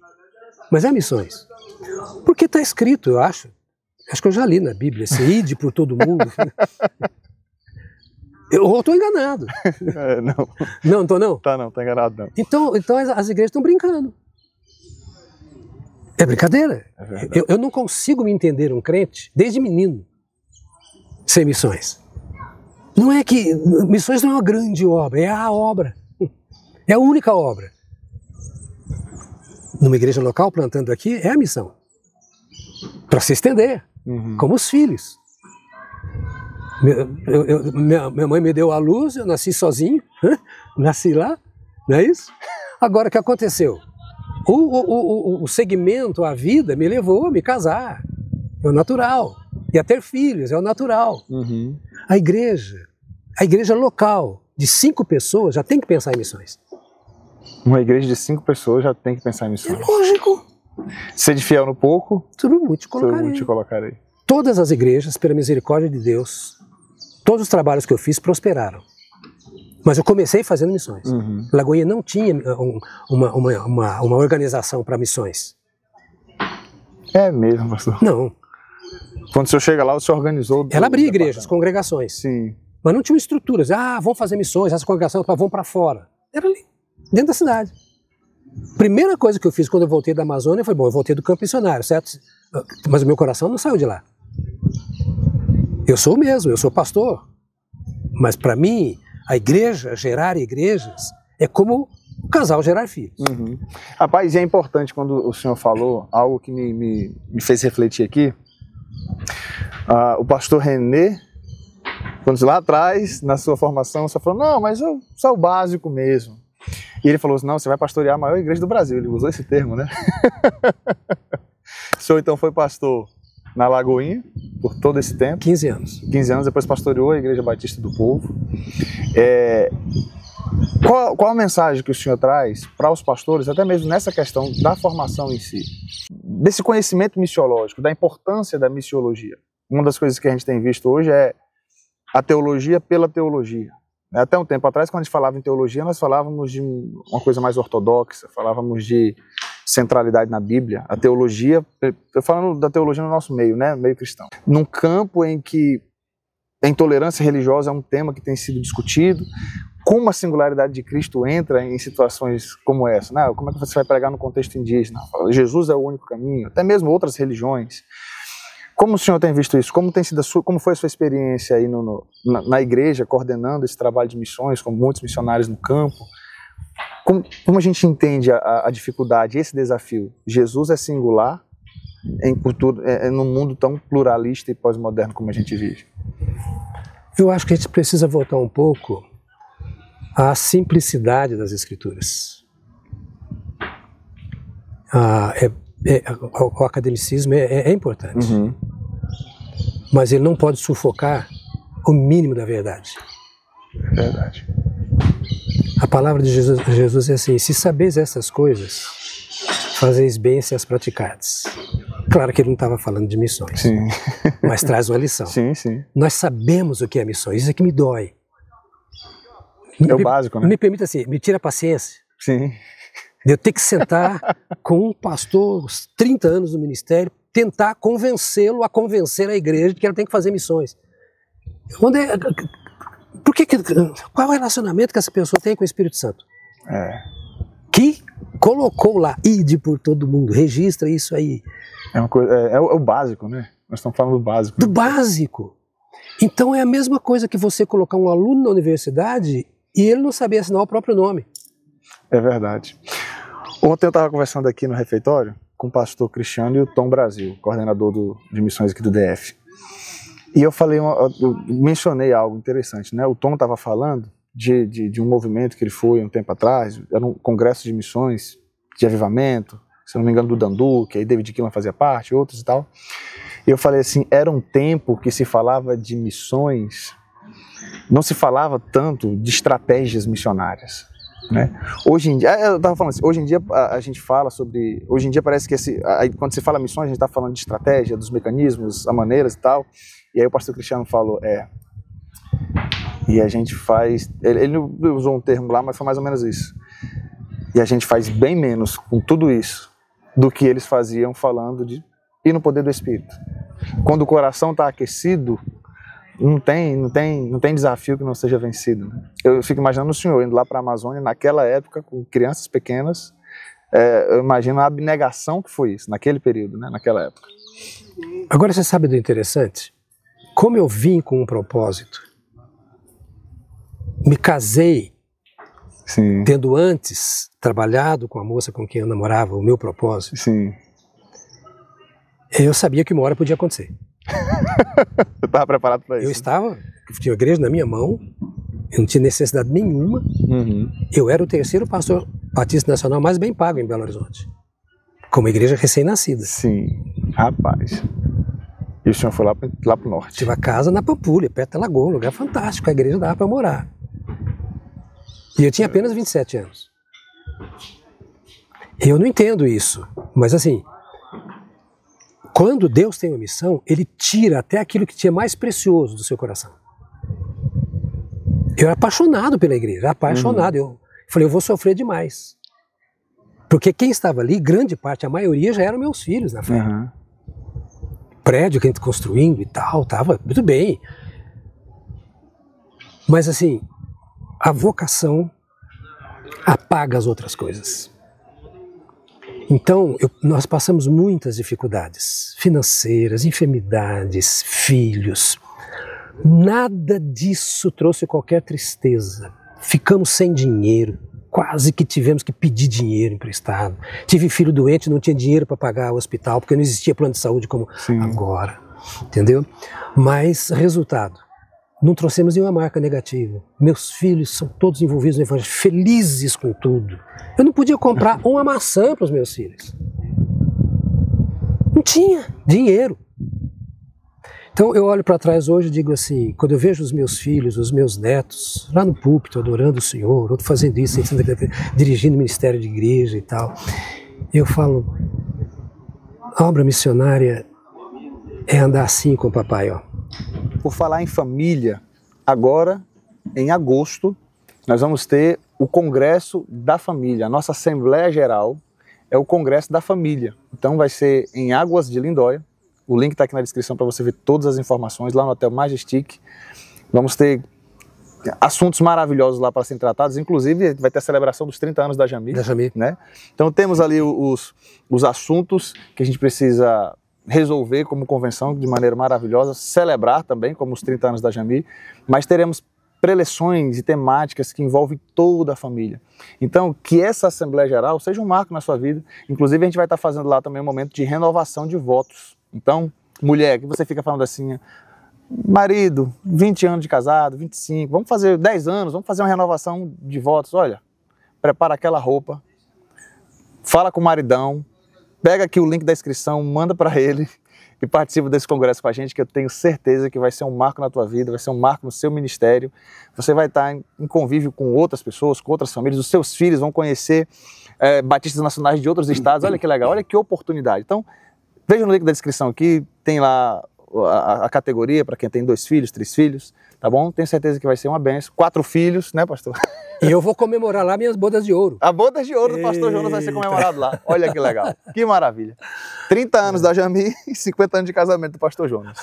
mas é missões. Porque está escrito, eu acho que eu já li na Bíblia, esse ide por todo mundo. Eu estou enganado. Não. Não estou não? Não, está enganado não. Então as igrejas estão brincando. É brincadeira. Eu não consigo me entender um crente, desde menino, sem missões. Não é que... Missões não é uma grande obra, é a obra. É a única obra. Numa igreja local, plantando aqui, é a missão. Para se estender, como os filhos. Minha mãe me deu a luz, eu nasci sozinho, nasci lá, não é isso? Agora, o que aconteceu? O segmento, a vida, me levou a me casar, é o natural, e a ter filhos, é o natural. Uhum. A igreja local, de 5 pessoas, já tem que pensar em missões. Uma igreja de 5 pessoas já tem que pensar em missões. É lógico. Ser de fiel no pouco, Sobre muito te sobre colocarei. muito te colocarei. Todas as igrejas, pela misericórdia de Deus, todos os trabalhos que eu fiz prosperaram. Mas eu comecei fazendo missões. Lagoinha não tinha uma organização para missões. É mesmo, pastor. Não. Quando o senhor chega lá, o senhor organizou... Ela abria igrejas, congregações. Sim. Mas não tinha estruturas. Vamos fazer missões, essa congregação vão para fora. Era ali, dentro da cidade. Primeira coisa que eu fiz quando eu voltei da Amazônia foi, eu voltei do campo missionário, certo? Mas o meu coração não saiu de lá. Eu sou o mesmo, eu sou pastor. Mas para mim, a igreja, gerar igrejas, é como o casal gerar filhos. Rapaz, e é importante quando o senhor falou, algo que me fez refletir aqui. O pastor René, quando lá atrás, na sua formação, você falou, não, mas eu sou o básico mesmo. E ele falou assim, não, você vai pastorear a maior igreja do Brasil. Ele usou esse termo, né? O senhor então foi pastor na Lagoinha por todo esse tempo. 15 anos. 15 anos, depois pastoreou a Igreja Batista do Povo. Qual a mensagem que o senhor traz para os pastores, até mesmo nessa questão da formação em si? Desse conhecimento missiológico, da importância da missiologia. Uma das coisas que a gente tem visto hoje é a teologia pela teologia. Até um tempo atrás, quando a gente falava em teologia, nós falávamos de uma coisa mais ortodoxa, falávamos de centralidade na Bíblia. A teologia, eu falando da teologia no nosso meio, né, meio cristão. Num campo em que a intolerância religiosa é um tema que tem sido discutido, como a singularidade de Cristo entra em situações como essa, né? Como é que você vai pregar no contexto indígena? Jesus é o único caminho, até mesmo outras religiões. Como o senhor tem visto isso? Como foi a sua experiência aí na igreja, coordenando esse trabalho de missões, com muitos missionários no campo? Como a gente entende a dificuldade, esse desafio? Jesus é singular em cultura, num mundo tão pluralista e pós-moderno como a gente vive. Eu acho que a gente precisa voltar um pouco à simplicidade das Escrituras. O academicismo é importante, mas ele não pode sufocar o mínimo da verdade. Verdade. A palavra de Jesus é assim, se sabeis essas coisas, fazeis bem se as praticardes. Claro que ele não estava falando de missões, Sim. mas traz uma lição. Sim, sim. Nós sabemos o que é missões, isso é que me dói. É o básico, né? Me permita assim, me tira a paciência. Sim. Eu ter que sentar com um pastor, 30 anos no ministério, tentar convencê-lo a convencer a igreja de que ela tem que fazer missões. Qual é o relacionamento que essa pessoa tem com o Espírito Santo? Que colocou lá, ide por todo mundo, registra isso aí. É o básico, né? Nós estamos falando do básico. Do básico. Então é a mesma coisa que você colocar um aluno na universidade e ele não saber assinar o próprio nome. É verdade. Ontem eu estava conversando aqui no refeitório com o pastor Cristiano e o Tom Brasil, coordenador de missões aqui do DF. E eu mencionei algo interessante, né? O Tom estava falando de um movimento que ele foi um tempo atrás, era um congresso de missões, de avivamento, se não me engano do Dandu, que aí David Kilman fazia parte, outros e tal. E eu falei assim, era um tempo que se falava de missões, não se falava tanto de estratégias missionárias. Né? Hoje em dia, eu estava falando assim, hoje em dia a gente fala sobre, hoje em dia parece que quando se fala missões a gente está falando de estratégia, dos mecanismos, as maneiras e tal, e aí o pastor Cristiano falou, e a gente faz, ele usou um termo lá, mas foi mais ou menos isso, e a gente faz bem menos com tudo isso do que eles faziam falando de ir no poder do Espírito. Quando o coração está aquecido, não tem desafio que não seja vencido. Né? Eu fico imaginando o senhor indo lá para a Amazônia naquela época, com crianças pequenas, eu imagino a abnegação que foi isso, naquele período, né? Naquela época. Agora você sabe do interessante? Como eu vim com um propósito, me casei, Sim. tendo antes trabalhado com a moça com quem eu namorava, o meu propósito, Sim. Eu sabia que uma hora podia acontecer. Eu estava preparado para isso. Eu tinha a igreja na minha mão, eu não tinha necessidade nenhuma. Eu era o terceiro pastor batista nacional mais bem pago em Belo Horizonte, como igreja recém-nascida. Sim, rapaz. E o senhor foi lá para o norte? Tive a casa na Pampulha, perto da Lagoa, um lugar fantástico, a igreja dava para morar. E eu tinha apenas 27 anos. Eu não entendo isso, mas assim, quando Deus tem uma missão, Ele tira até aquilo que tinha mais precioso do seu coração. Eu era apaixonado pela igreja, apaixonado. Eu falei, eu vou sofrer demais. Porque quem estava ali, grande parte, a maioria já eram meus filhos na fé. Prédio que a gente construindo e tal, estava muito bem. Mas assim, a vocação apaga as outras coisas. Então, nós passamos muitas dificuldades financeiras, enfermidades, filhos. Nada disso trouxe qualquer tristeza. Ficamos sem dinheiro, quase que tivemos que pedir dinheiro emprestado. Tive filho doente, não tinha dinheiro para pagar o hospital, porque não existia plano de saúde como agora, entendeu? Mas, resultado, não trouxemos nenhuma marca negativa. Meus filhos são todos envolvidos no evangelho, felizes com tudo. Eu não podia comprar uma maçã para os meus filhos. Não tinha dinheiro. Então eu olho para trás hoje e digo assim, quando eu vejo os meus filhos, os meus netos, lá no púlpito, adorando o Senhor, outro fazendo isso, dirigindo o ministério de igreja e tal, eu falo, a obra missionária é andar assim com o papai, ó. Por falar em família, agora, em agosto, nós vamos ter o Congresso da Família. A nossa Assembleia Geral é o Congresso da Família. Então vai ser em Águas de Lindóia. O link está aqui na descrição para você ver todas as informações, lá no Hotel Majestic. Vamos ter assuntos maravilhosos lá para serem tratados, inclusive vai ter a celebração dos 30 anos da Jami. Né? Então temos ali os assuntos que a gente precisa resolver como convenção de maneira maravilhosa, celebrar também como os 30 anos da Jami, mas teremos preleções e temáticas que envolvem toda a família. Então, que essa Assembleia Geral seja um marco na sua vida. Inclusive, a gente vai estar fazendo lá também um momento de renovação de votos. Então, mulher, que você fica falando assim, marido, 20 anos de casado, 25, vamos fazer 10 anos, vamos fazer uma renovação de votos. Olha, prepara aquela roupa, fala com o maridão, pega aqui o link da inscrição, manda para ele e participa desse congresso com a gente, que eu tenho certeza que vai ser um marco na tua vida, vai ser um marco no seu ministério. Você vai estar em convívio com outras pessoas, com outras famílias, os seus filhos vão conhecer batistas nacionais de outros estados. Olha que legal, olha que oportunidade. Então, veja no link da descrição aqui, tem lá a categoria para quem tem 2 filhos, 3 filhos, tá bom? Tenho certeza que vai ser uma benção. 4 filhos, né, pastor? E eu vou comemorar lá minhas bodas de ouro. A bodas de ouro do pastor Jonas vai ser comemorado lá. Olha que legal, que maravilha. 30 anos da Jami e 50 anos de casamento do pastor Jonas.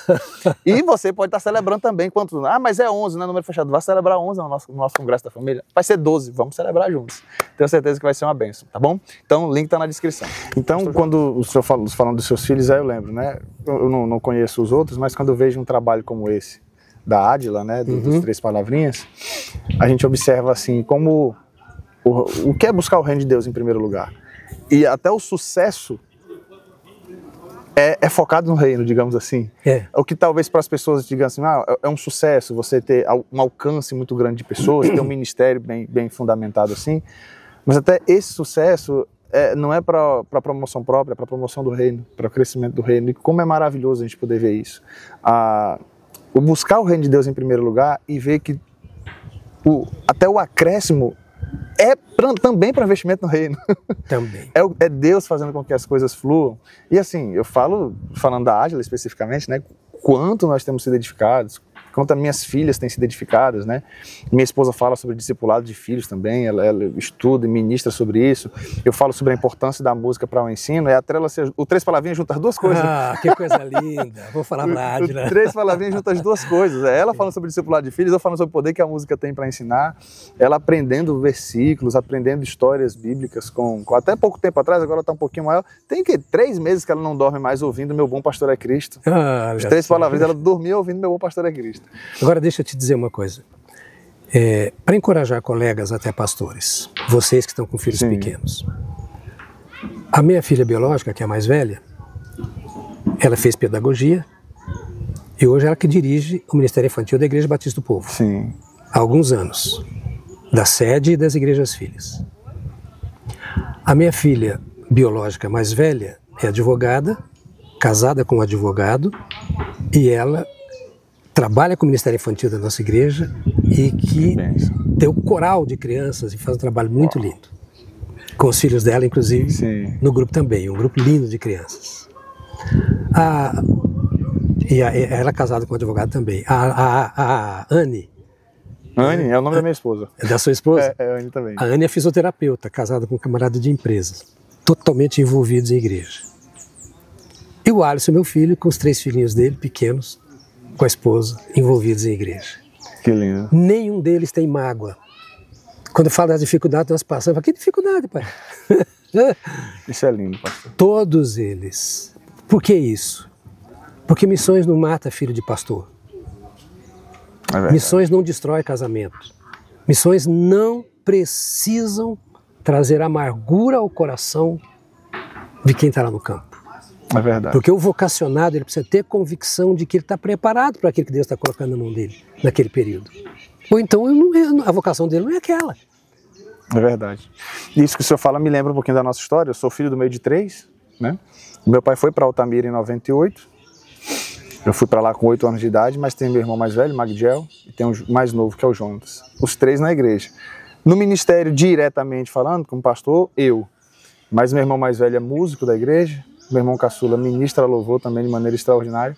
E você pode estar celebrando também quantos? Ah, mas é 11, né, número fechado. Vai celebrar 11 no nosso congresso da família. Vai ser 12, vamos celebrar juntos. Tenho certeza que vai ser uma benção, tá bom? Então o link está na descrição. Então, quando o senhor falando dos seus filhos, aí eu lembro, né? Eu não conheço os outros, mas quando eu vejo um trabalho como esse, da Adila, né, dos 3 palavrinhas, a gente observa assim, como o que é buscar o reino de Deus em primeiro lugar. E até o sucesso é focado no reino, digamos assim. O que talvez para as pessoas digam assim, é um sucesso você ter um alcance muito grande de pessoas, ter um ministério bem fundamentado assim, mas até esse sucesso não é para promoção própria, é para promoção do reino, para o crescimento do reino. E como é maravilhoso a gente poder ver isso. O buscar o reino de Deus em primeiro lugar e ver que até o acréscimo é também para investimento no reino. Também. É Deus fazendo com que as coisas fluam. E assim, falando da Adila especificamente, né, quanto nós temos sido edificados, quanto as minhas filhas têm sido edificadas, né? Minha esposa fala sobre discipulado de filhos também, ela estuda e ministra sobre isso. Eu falo sobre a importância da música para o ensino, o 3 palavrinhas junta as duas coisas. Ah, que coisa linda! Vou falar pra Adila. 3 palavrinhas junta as duas coisas. Ela falando sobre discipulado de filhos, eu falando sobre o poder que a música tem para ensinar, ela aprendendo versículos, aprendendo histórias bíblicas até pouco tempo atrás, agora está um pouquinho maior. Tem 3 meses que ela não dorme mais ouvindo Meu Bom Pastor é Cristo. As 3 palavrinhas, ela dormia ouvindo Meu Bom Pastor é Cristo. Agora deixa eu te dizer uma coisa, para encorajar colegas até pastores, vocês que estão com filhos pequenos. A minha filha biológica, que é a mais velha, ela fez pedagogia e hoje ela que dirige o Ministério Infantil da Igreja Batista do Povo. Sim. Há alguns anos, da sede e das igrejas filhas. A minha filha biológica mais velha é advogada, casada com um advogado, e ela trabalha com o Ministério Infantil da nossa igreja e que tem o coral de crianças e faz um trabalho muito lindo. com os filhos dela, inclusive, Sim. no grupo também, um grupo lindo de crianças. Ela é casada com um advogado também. A Anne. Anne é o nome da minha esposa. É da sua esposa? É Anne também. A Anne é fisioterapeuta, casada com um camarada de empresa, totalmente envolvidos em igreja. E o Alisson, meu filho, com os 3 filhinhos dele, pequenos, com a esposa, envolvidos em igreja. Que lindo. Nenhum deles tem mágoa. Quando eu falo das dificuldades que nós passamos, eu falo, que dificuldade, pai? Isso é lindo, pastor. Todos eles. Por que isso? Porque missões não mata filho de pastor. É verdade. Missões não destrói casamento. Missões não precisam trazer amargura ao coração de quem está lá no campo. É verdade. Porque o vocacionado, ele precisa ter convicção de que ele está preparado para aquilo que Deus está colocando na mão dele, naquele período. Ou então a vocação dele não é aquela. É verdade. Isso que o senhor fala me lembra um pouquinho da nossa história. Eu sou filho do meio de 3, né? Meu pai foi para Altamira em 98. Eu fui para lá com 8 anos de idade, mas tem meu irmão mais velho, Magdiel, e tem um mais novo, que é o Jonas. Os 3 na igreja. No ministério, diretamente falando, como pastor, eu. Mas meu irmão mais velho é músico da igreja. Meu irmão caçula ministra louvor também de maneira extraordinária.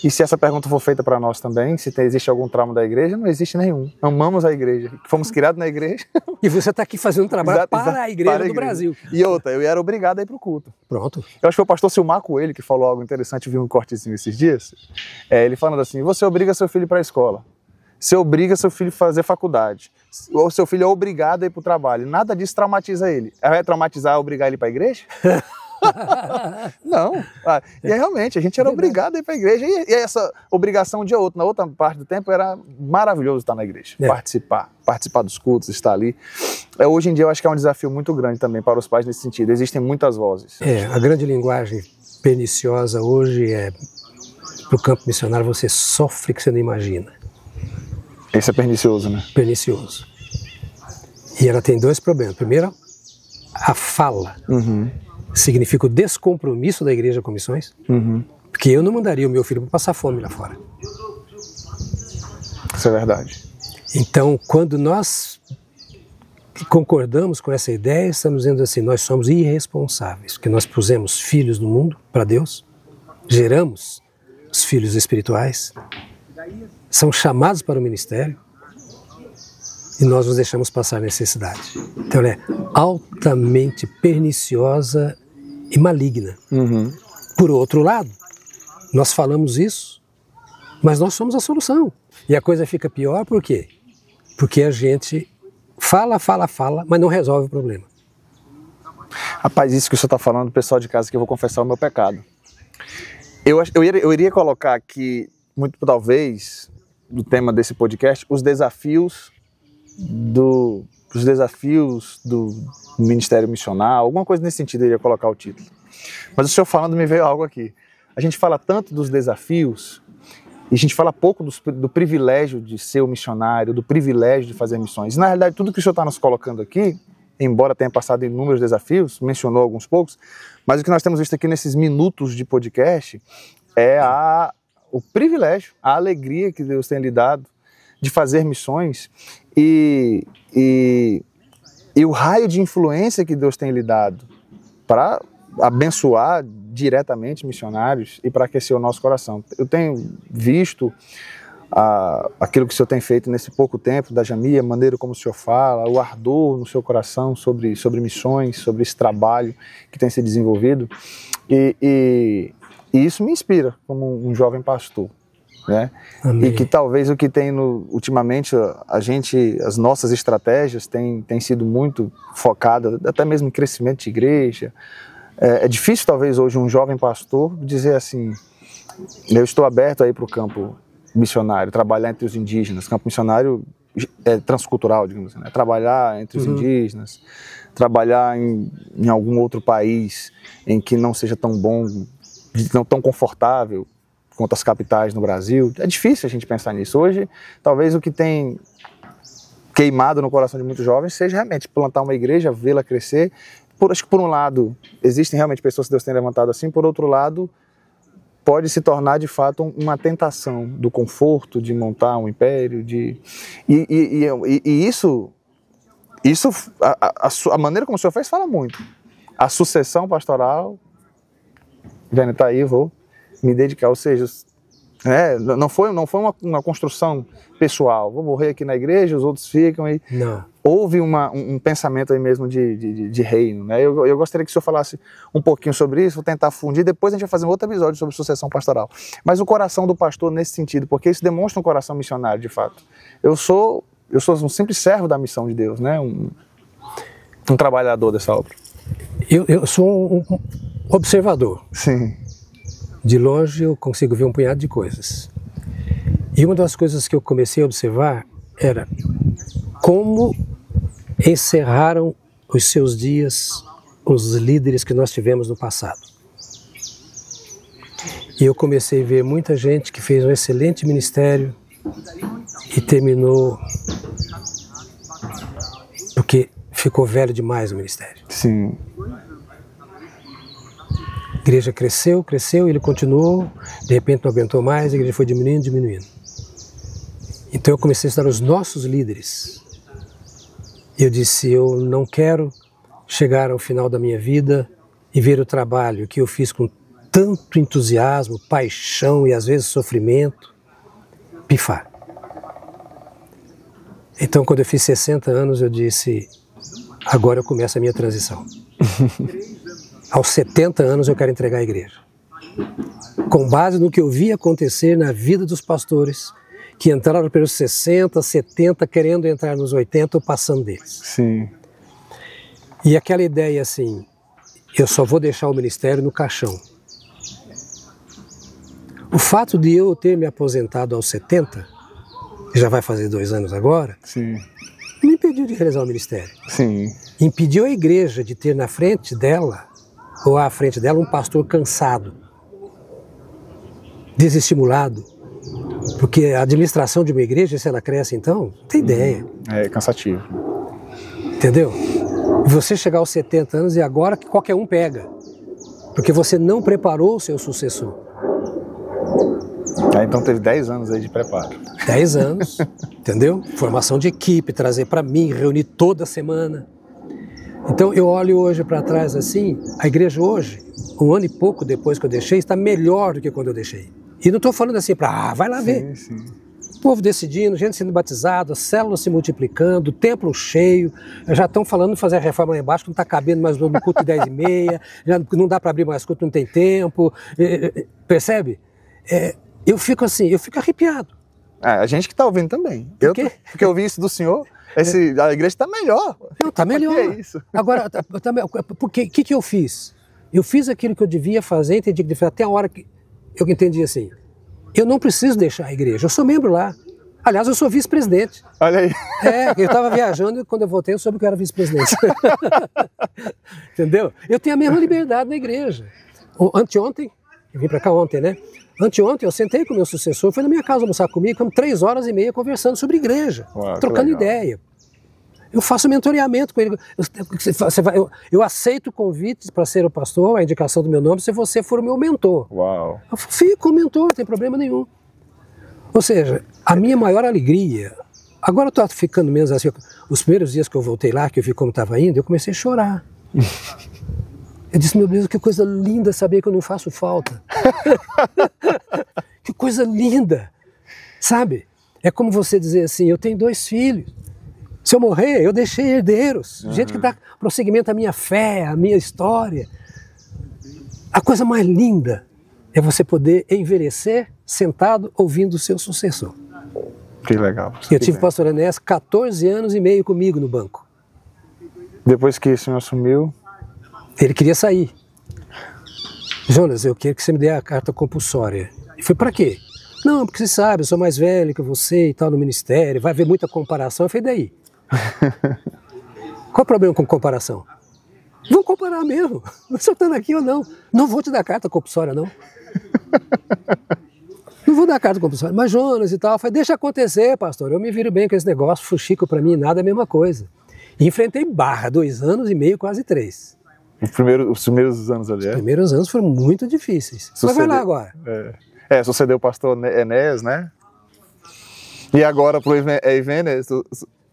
E se essa pergunta for feita para nós também, se existe algum trauma da igreja, não existe nenhum. Amamos a igreja. Fomos criados na igreja. E você está aqui fazendo um trabalho para a igreja do Brasil. E outra, eu era obrigado a ir para o culto. Pronto. Eu acho que foi o pastor Silmar Coelho que falou algo interessante, eu vi um cortezinho esses dias. Ele falando assim, você obriga seu filho para a escola. Você obriga seu filho a fazer faculdade. Ou seu filho é obrigado a ir para o trabalho. Nada disso traumatiza ele. Vai traumatizar obrigar ele para a igreja? Não. E realmente, a gente era obrigado a ir para a igreja. E essa obrigação de outra, na outra parte do tempo, era maravilhoso estar na igreja. Participar dos cultos, estar ali. Hoje em dia eu acho que é um desafio muito grande também para os pais nesse sentido. Existem muitas vozes. A grande linguagem perniciosa hoje é, para o campo missionário, você sofre que você não imagina. Esse é pernicioso, né? Pernicioso. E ela tem 2 problemas. Primeiro, a fala. Significa o descompromisso da igreja com missões. Porque eu não mandaria o meu filho para passar fome lá fora. Isso é verdade. Então, quando nós concordamos com essa ideia, estamos dizendo assim, nós somos irresponsáveis, porque nós pusemos filhos no mundo para Deus, geramos os filhos espirituais, são chamados para o ministério, e nós nos deixamos passar necessidade. Então ela é altamente perniciosa e maligna. Por outro lado, nós falamos isso, mas nós somos a solução. E a coisa fica pior por quê? Porque a gente fala, mas não resolve o problema. Rapaz, isso que o senhor está falando, pessoal de casa, que eu vou confessar o meu pecado. Eu iria colocar aqui, muito talvez, no tema desse podcast, os desafios do Ministério Missional, alguma coisa nesse sentido eu iria colocar o título. Mas o senhor falando me veio algo aqui. A gente fala tanto dos desafios e a gente fala pouco do privilégio de ser o missionário, do privilégio de fazer missões. E, na realidade, tudo que o senhor está nos colocando aqui, embora tenha passado inúmeros desafios, mencionou alguns poucos, mas o que nós temos visto aqui nesses minutos de podcast é o privilégio, a alegria que Deus tem lhe dado de fazer missões e o raio de influência que Deus tem lhe dado para abençoar diretamente missionários e para aquecer o nosso coração. Eu tenho visto aquilo que o senhor tem feito nesse pouco tempo, da Jamia, a maneira como o senhor fala, o ardor no seu coração sobre missões, sobre esse trabalho que tem se desenvolvido, e isso me inspira como um jovem pastor. Né? E que talvez o que tem ultimamente as nossas estratégias têm sido muito focadas até mesmo em crescimento de igreja. É difícil talvez hoje um jovem pastor dizer assim, eu estou aberto aí para o campo missionário, trabalhar entre os indígenas. Campo missionário é transcultural, digamos assim, né? Trabalhar entre os indígenas, trabalhar em algum outro país em que não seja tão bom, não tão confortável quanto as capitais no Brasil. É difícil a gente pensar nisso. Hoje, talvez o que tem queimado no coração de muitos jovens seja realmente plantar uma igreja, vê-la crescer. Acho que por um lado, existem realmente pessoas que Deus tem levantado assim, por outro lado, pode se tornar de fato uma tentação do conforto, de montar um império, e isso isso, a maneira como o senhor fez fala muito. A sucessão pastoral, Vênia, tá aí, vou me dedicar, ou seja, não foi uma construção pessoal, vou morrer aqui na igreja, os outros ficam aí. Não. Houve um pensamento aí mesmo de reino, né? Eu gostaria que o senhor falasse um pouquinho sobre isso, vou tentar fundir, depois a gente vai fazer um outro episódio sobre sucessão pastoral. Mas o coração do pastor nesse sentido, porque isso demonstra um coração missionário, de fato. Eu sou um simples servo da missão de Deus, né? Um trabalhador dessa obra. Eu sou um observador. Sim. De longe eu consigo ver um punhado de coisas. E uma das coisas que eu comecei a observar era como encerraram os seus dias os líderes que nós tivemos no passado. E eu comecei a ver muita gente que fez um excelente ministério e terminou porque ficou velho demais o ministério. Sim. A igreja cresceu, ele continuou, de repente não aguentou mais, a igreja foi diminuindo. Então eu comecei a estudar os nossos líderes. Eu disse, eu não quero chegar ao final da minha vida e ver o trabalho que eu fiz com tanto entusiasmo, paixão e às vezes sofrimento, pifar. Então quando eu fiz 60 anos eu disse, agora eu começo a minha transição. Aos 70 anos eu quero entregar a igreja. Com base no que eu vi acontecer na vida dos pastores, que entraram pelos 60, 70, querendo entrar nos 80 ou passando deles. Sim. E aquela ideia assim, eu só vou deixar o ministério no caixão. O fato de eu ter me aposentado aos 70, que já vai fazer 2 anos agora, sim, me impediu de realizar o ministério. Sim. Impediu a igreja de ter na frente dela, ou à frente dela, um pastor cansado, desestimulado. Porque a administração de uma igreja, se ela cresce então, não tem ideia. É cansativo. Entendeu? Você chegar aos 70 anos e agora que qualquer um pega. Porque você não preparou o seu sucessor. Então teve 10 anos aí de preparo. 10 anos, entendeu? Formação de equipe, trazer para mim, reunir toda semana. Então eu olho hoje para trás assim, a igreja hoje, 1 ano e pouco depois que eu deixei, está melhor do que quando eu deixei. E não estou falando assim para, vai lá ver. Sim. O povo decidindo, gente sendo batizada, células se multiplicando, templo cheio, já estão falando de fazer a reforma lá embaixo, que não está cabendo mais no culto de 10h30, já não dá para abrir mais culto, não tem tempo, percebe? Eu fico assim, eu fico arrepiado. A gente que está ouvindo também. Porque eu vi isso do senhor, a igreja está melhor. Não, está melhor. Que é isso? Agora, o que eu fiz? Eu fiz aquilo que eu devia fazer, entendi que devia fazer, até a hora que eu entendi assim, eu não preciso deixar a igreja, eu sou membro lá. Aliás, eu sou vice-presidente. Olha aí. Eu estava viajando e quando eu voltei eu soube que eu era vice-presidente. Entendeu? Eu tenho a mesma liberdade na igreja. Anteontem, eu vim para cá ontem, né? Anteontem eu sentei com o meu sucessor, foi na minha casa almoçar comigo, ficamos 3h30 conversando sobre igreja, trocando ideia. Eu faço mentoreamento com ele. Eu aceito convites para ser o pastor, a indicação do meu nome, se você for o meu mentor. Uau. Eu fico mentor, não tem problema nenhum. Ou seja, a minha maior alegria... Agora eu estou ficando menos assim... Os primeiros dias que eu voltei lá, que eu vi como estava indo, eu comecei a chorar. Eu disse, meu Deus, que coisa linda saber que eu não faço falta. Que coisa linda. Sabe? É como você dizer assim, eu tenho 2 filhos. Se eu morrer, eu deixei herdeiros. Gente que dá prosseguimento à minha fé, à minha história. A coisa mais linda é você poder envelhecer sentado ouvindo o seu sucessor. Que legal. Eu tive o pastor Enéas 14 anos e meio comigo no banco. Depois que o senhor assumiu? Ele queria sair. Jonas, eu quero que você me dê a carta compulsória. E foi para quê? Não, porque você sabe, eu sou mais velho que você e tal no ministério, vai haver muita comparação. Eu falei, daí? Qual o problema com comparação? Vou comparar mesmo. Você está aqui ou não? Não vou te dar carta compulsória, não. Não vou dar carta compulsória. Mas Jonas e tal, eu falei, deixa acontecer, pastor. Eu me viro bem com esse negócio, fuxico para mim, nada é a mesma coisa. E enfrentei barra, 2 anos e meio, quase 3. Os primeiros anos ali, Os primeiros anos foram muito difíceis. Mas vai lá agora. Sucedeu o pastor Enéas, né? E agora pro Vênia,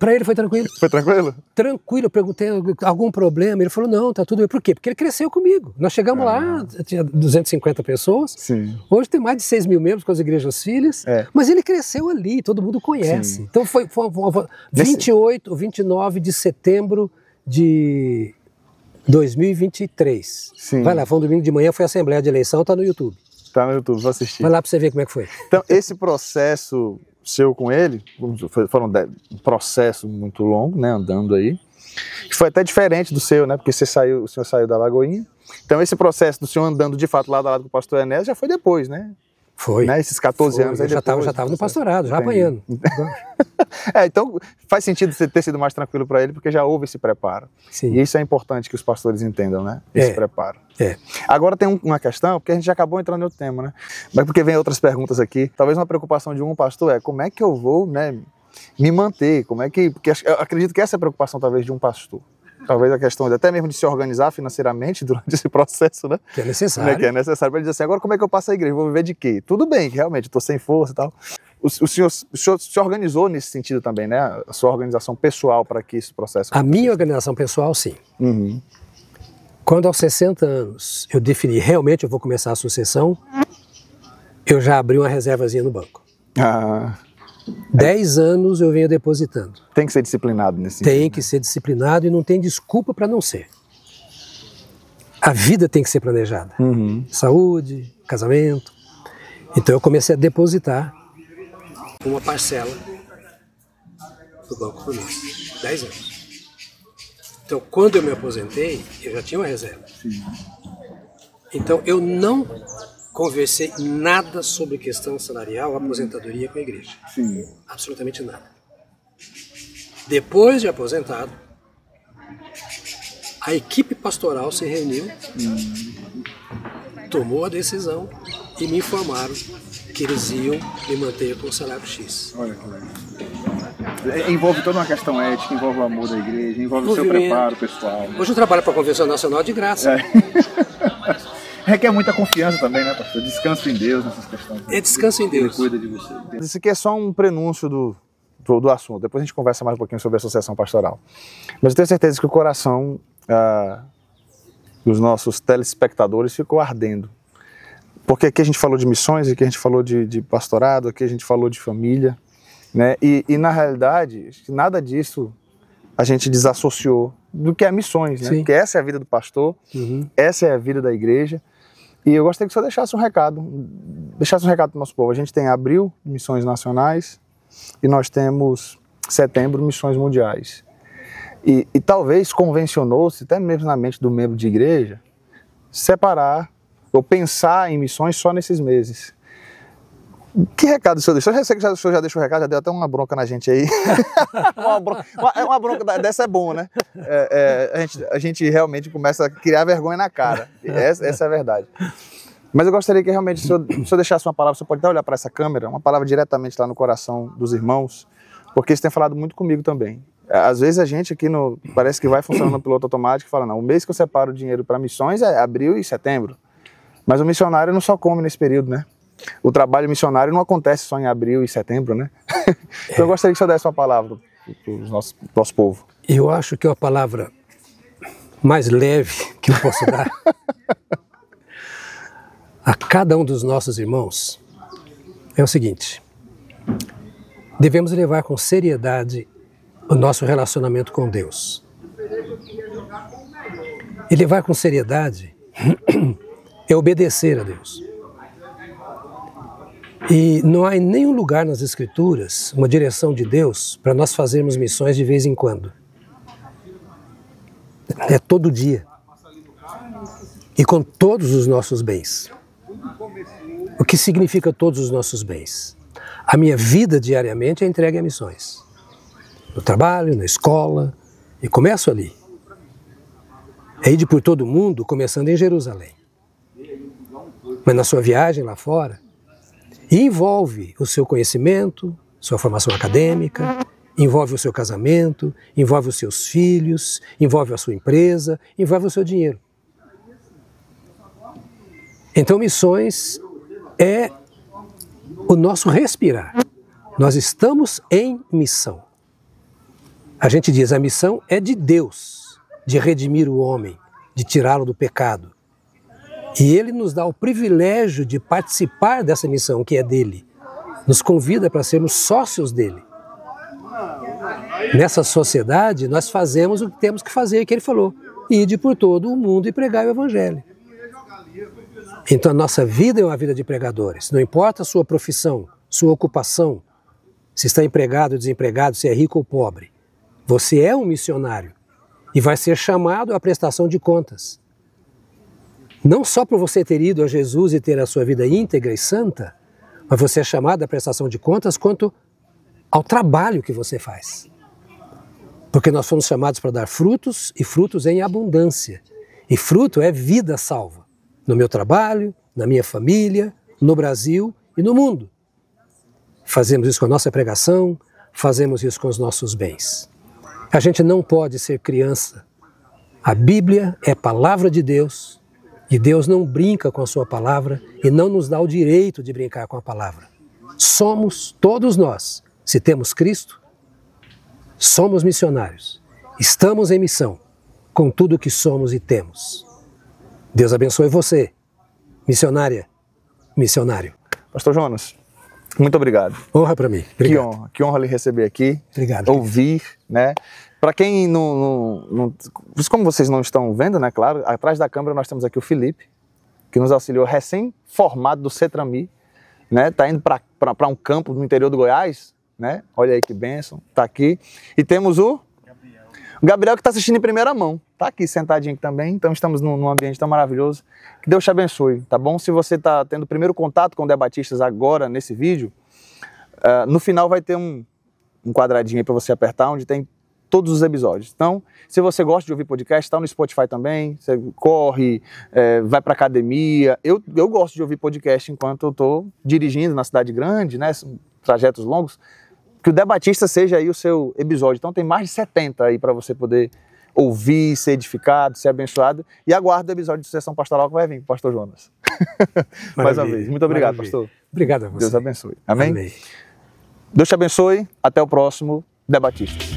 Para ele foi tranquilo. Foi tranquilo? Tranquilo, eu perguntei algum problema, ele falou, não, tá tudo bem. Por quê? Porque ele cresceu comigo. Nós chegamos lá, tinha 250 pessoas, Sim. Hoje tem mais de 6 mil membros com as igrejas filhas, mas ele cresceu ali, todo mundo conhece. Sim. Então foi 28 ou 29 de setembro de 2023. Sim. Vai lá, foi um domingo de manhã, foi a Assembleia de Eleição, tá no YouTube. Tá no YouTube, vou assistir. Vai lá para você ver como é que foi. Então, esse processo seu com ele, foram um processo muito longo, né, andando aí, que foi até diferente do seu, né, porque o senhor saiu da Lagoinha. Então, esse processo do senhor andando de fato lado a lado com o pastor Enésio já foi depois, né? Foi. Né? Esses 14 anos aí depois. Eu já estava no pastorado, já apanhando. Então faz sentido você ter sido mais tranquilo para ele, porque já houve esse preparo. Sim. E isso é importante que os pastores entendam, né? Esse preparo. É. Agora tem uma questão, porque a gente já acabou entrando no tema, né? Mas porque vem outras perguntas aqui. Talvez uma preocupação de um pastor é como é que eu vou, né, me manter? Porque eu acredito que essa é a preocupação talvez de um pastor. Talvez a questão até mesmo de se organizar financeiramente durante esse processo, né? Que é necessário. Né? Que é necessário para ele dizer assim, agora como é que eu passo a igreja? Vou viver de quê? Tudo bem, realmente, estou sem força e tal. O senhor se organizou nesse sentido também, né? A sua organização pessoal para que esse processo... A minha organização pessoal, sim. Uhum. Quando aos 60 anos eu defini realmente eu vou começar a sucessão, eu já abri uma reservazinha no banco. 10 anos eu venho depositando. Tem que ser disciplinado nesse sentido. Tem que ser disciplinado e não tem desculpa para não ser. A vida tem que ser planejada. Uhum. Saúde, casamento. Então eu comecei a depositar uma parcela do banco por mês. 10 anos. Então quando eu me aposentei, eu já tinha uma reserva. Sim. Então eu não conversei nada sobre questão salarial, aposentadoria com a igreja. Sim. Absolutamente nada. Depois de aposentado, a equipe pastoral se reuniu, tomou a decisão e me informaram que eles iam me manter com o salário X. Olha que legal. Envolve toda uma questão ética, envolve o amor da igreja, envolve o seu preparo pessoal. Hoje eu trabalho para a Convenção Nacional de graça. Requer muita confiança também, né, pastor? Descanso em Deus nessas questões. É descanso em Deus. Ele cuida de você. Isso aqui é só um prenúncio do assunto. Depois a gente conversa mais um pouquinho sobre a associação pastoral. Mas eu tenho certeza que o coração dos nossos telespectadores ficou ardendo. Porque aqui a gente falou de missões, aqui a gente falou de pastorado, aqui a gente falou de família, né? E na realidade, nada disso a gente desassociou do que é missões, né? Porque essa é a vida do pastor, essa é a vida da igreja. E eu gostaria que o senhor deixasse um recado para o nosso povo. A gente tem abril, missões nacionais, e nós temos setembro, missões mundiais. E talvez convencionou-se, até mesmo na mente do membro de igreja, separar ou pensar em missões só nesses meses. Que recado o senhor deixou? Eu sei que o senhor já deixou o recado, já deu até uma bronca na gente aí. uma bronca dessa é bom, né? A gente realmente começa a criar vergonha na cara. Essa é a verdade. Mas eu gostaria que realmente o senhor deixasse uma palavra, o senhor pode até olhar para essa câmera, uma palavra diretamente lá no coração dos irmãos, porque isso tem falado muito comigo também. Às vezes a gente aqui parece que vai funcionando no piloto automático e fala, não, o mês que eu separo o dinheiro para missões é abril e setembro. Mas o missionário não só come nesse período, né? O trabalho missionário não acontece só em abril e setembro, né? Então eu gostaria que o senhor desse uma palavra para o nosso povo. Eu acho que é a palavra mais leve que eu posso dar a cada um dos nossos irmãos é o seguinte: devemos levar com seriedade o nosso relacionamento com Deus. E levar com seriedade é obedecer a Deus. E não há em nenhum lugar nas Escrituras uma direção de Deus para nós fazermos missões de vez em quando. É todo dia. E com todos os nossos bens. O que significa todos os nossos bens? A minha vida diariamente é entregue a missões. No trabalho, na escola, e começo ali. É ir por todo o mundo, começando em Jerusalém. Mas na sua viagem lá fora, e envolve o seu conhecimento, sua formação acadêmica, envolve o seu casamento, envolve os seus filhos, envolve a sua empresa, envolve o seu dinheiro. Então missões é o nosso respirar. Nós estamos em missão. A gente diz, a missão é de Deus, de redimir o homem, de tirá-lo do pecado. E Ele nos dá o privilégio de participar dessa missão que é dele. Nos convida para sermos sócios dele. Nessa sociedade, nós fazemos o que temos que fazer, que Ele falou. Ide por todo o mundo e pregai o Evangelho. Então a nossa vida é uma vida de pregadores. Não importa a sua profissão, sua ocupação, se está empregado ou desempregado, se é rico ou pobre. Você é um missionário e vai ser chamado à prestação de contas. Não só por você ter ido a Jesus e ter a sua vida íntegra e santa, mas você é chamado à prestação de contas quanto ao trabalho que você faz. Porque nós fomos chamados para dar frutos e frutos em abundância. E fruto é vida salva. No meu trabalho, na minha família, no Brasil e no mundo. Fazemos isso com a nossa pregação, fazemos isso com os nossos bens. A gente não pode ser criança. A Bíblia é palavra de Deus e Deus não brinca com a sua palavra e não nos dá o direito de brincar com a palavra. Somos, todos nós, se temos Cristo, somos missionários. Estamos em missão com tudo o que somos e temos. Deus abençoe você, missionária, missionário. Pastor Jonas, muito obrigado. Honra para mim. Obrigado. Que honra lhe receber aqui. Obrigado. Ouvir, né? Para quem não... Como vocês não estão vendo, né? Claro, atrás da câmera nós temos aqui o Felipe, que nos auxiliou recém-formado do CETRAMI, né? Tá indo para um campo no interior do Goiás, né? Olha aí que bênção, tá aqui. E temos o Gabriel, que está assistindo em primeira mão, tá aqui sentadinho aqui também, então estamos num ambiente tão maravilhoso. Que Deus te abençoe, tá bom? Se você está tendo o primeiro contato com Debatistas agora, nesse vídeo, no final vai ter um quadradinho aí para você apertar, onde tem todos os episódios. Então, se você gosta de ouvir podcast, está no Spotify também, você corre, vai para academia. Eu gosto de ouvir podcast enquanto eu estou dirigindo na cidade grande, né, trajetos longos, que o Debatista seja aí o seu episódio. Então tem mais de 70 aí para você poder ouvir, ser edificado, ser abençoado. E aguardo o episódio de Sucessão Pastoral que vai vir, Pastor Jonas. Mais uma vez. Muito obrigado, pastor. Obrigado a você. Deus abençoe. Amém? Amém. Deus te abençoe. Até o próximo Debatista.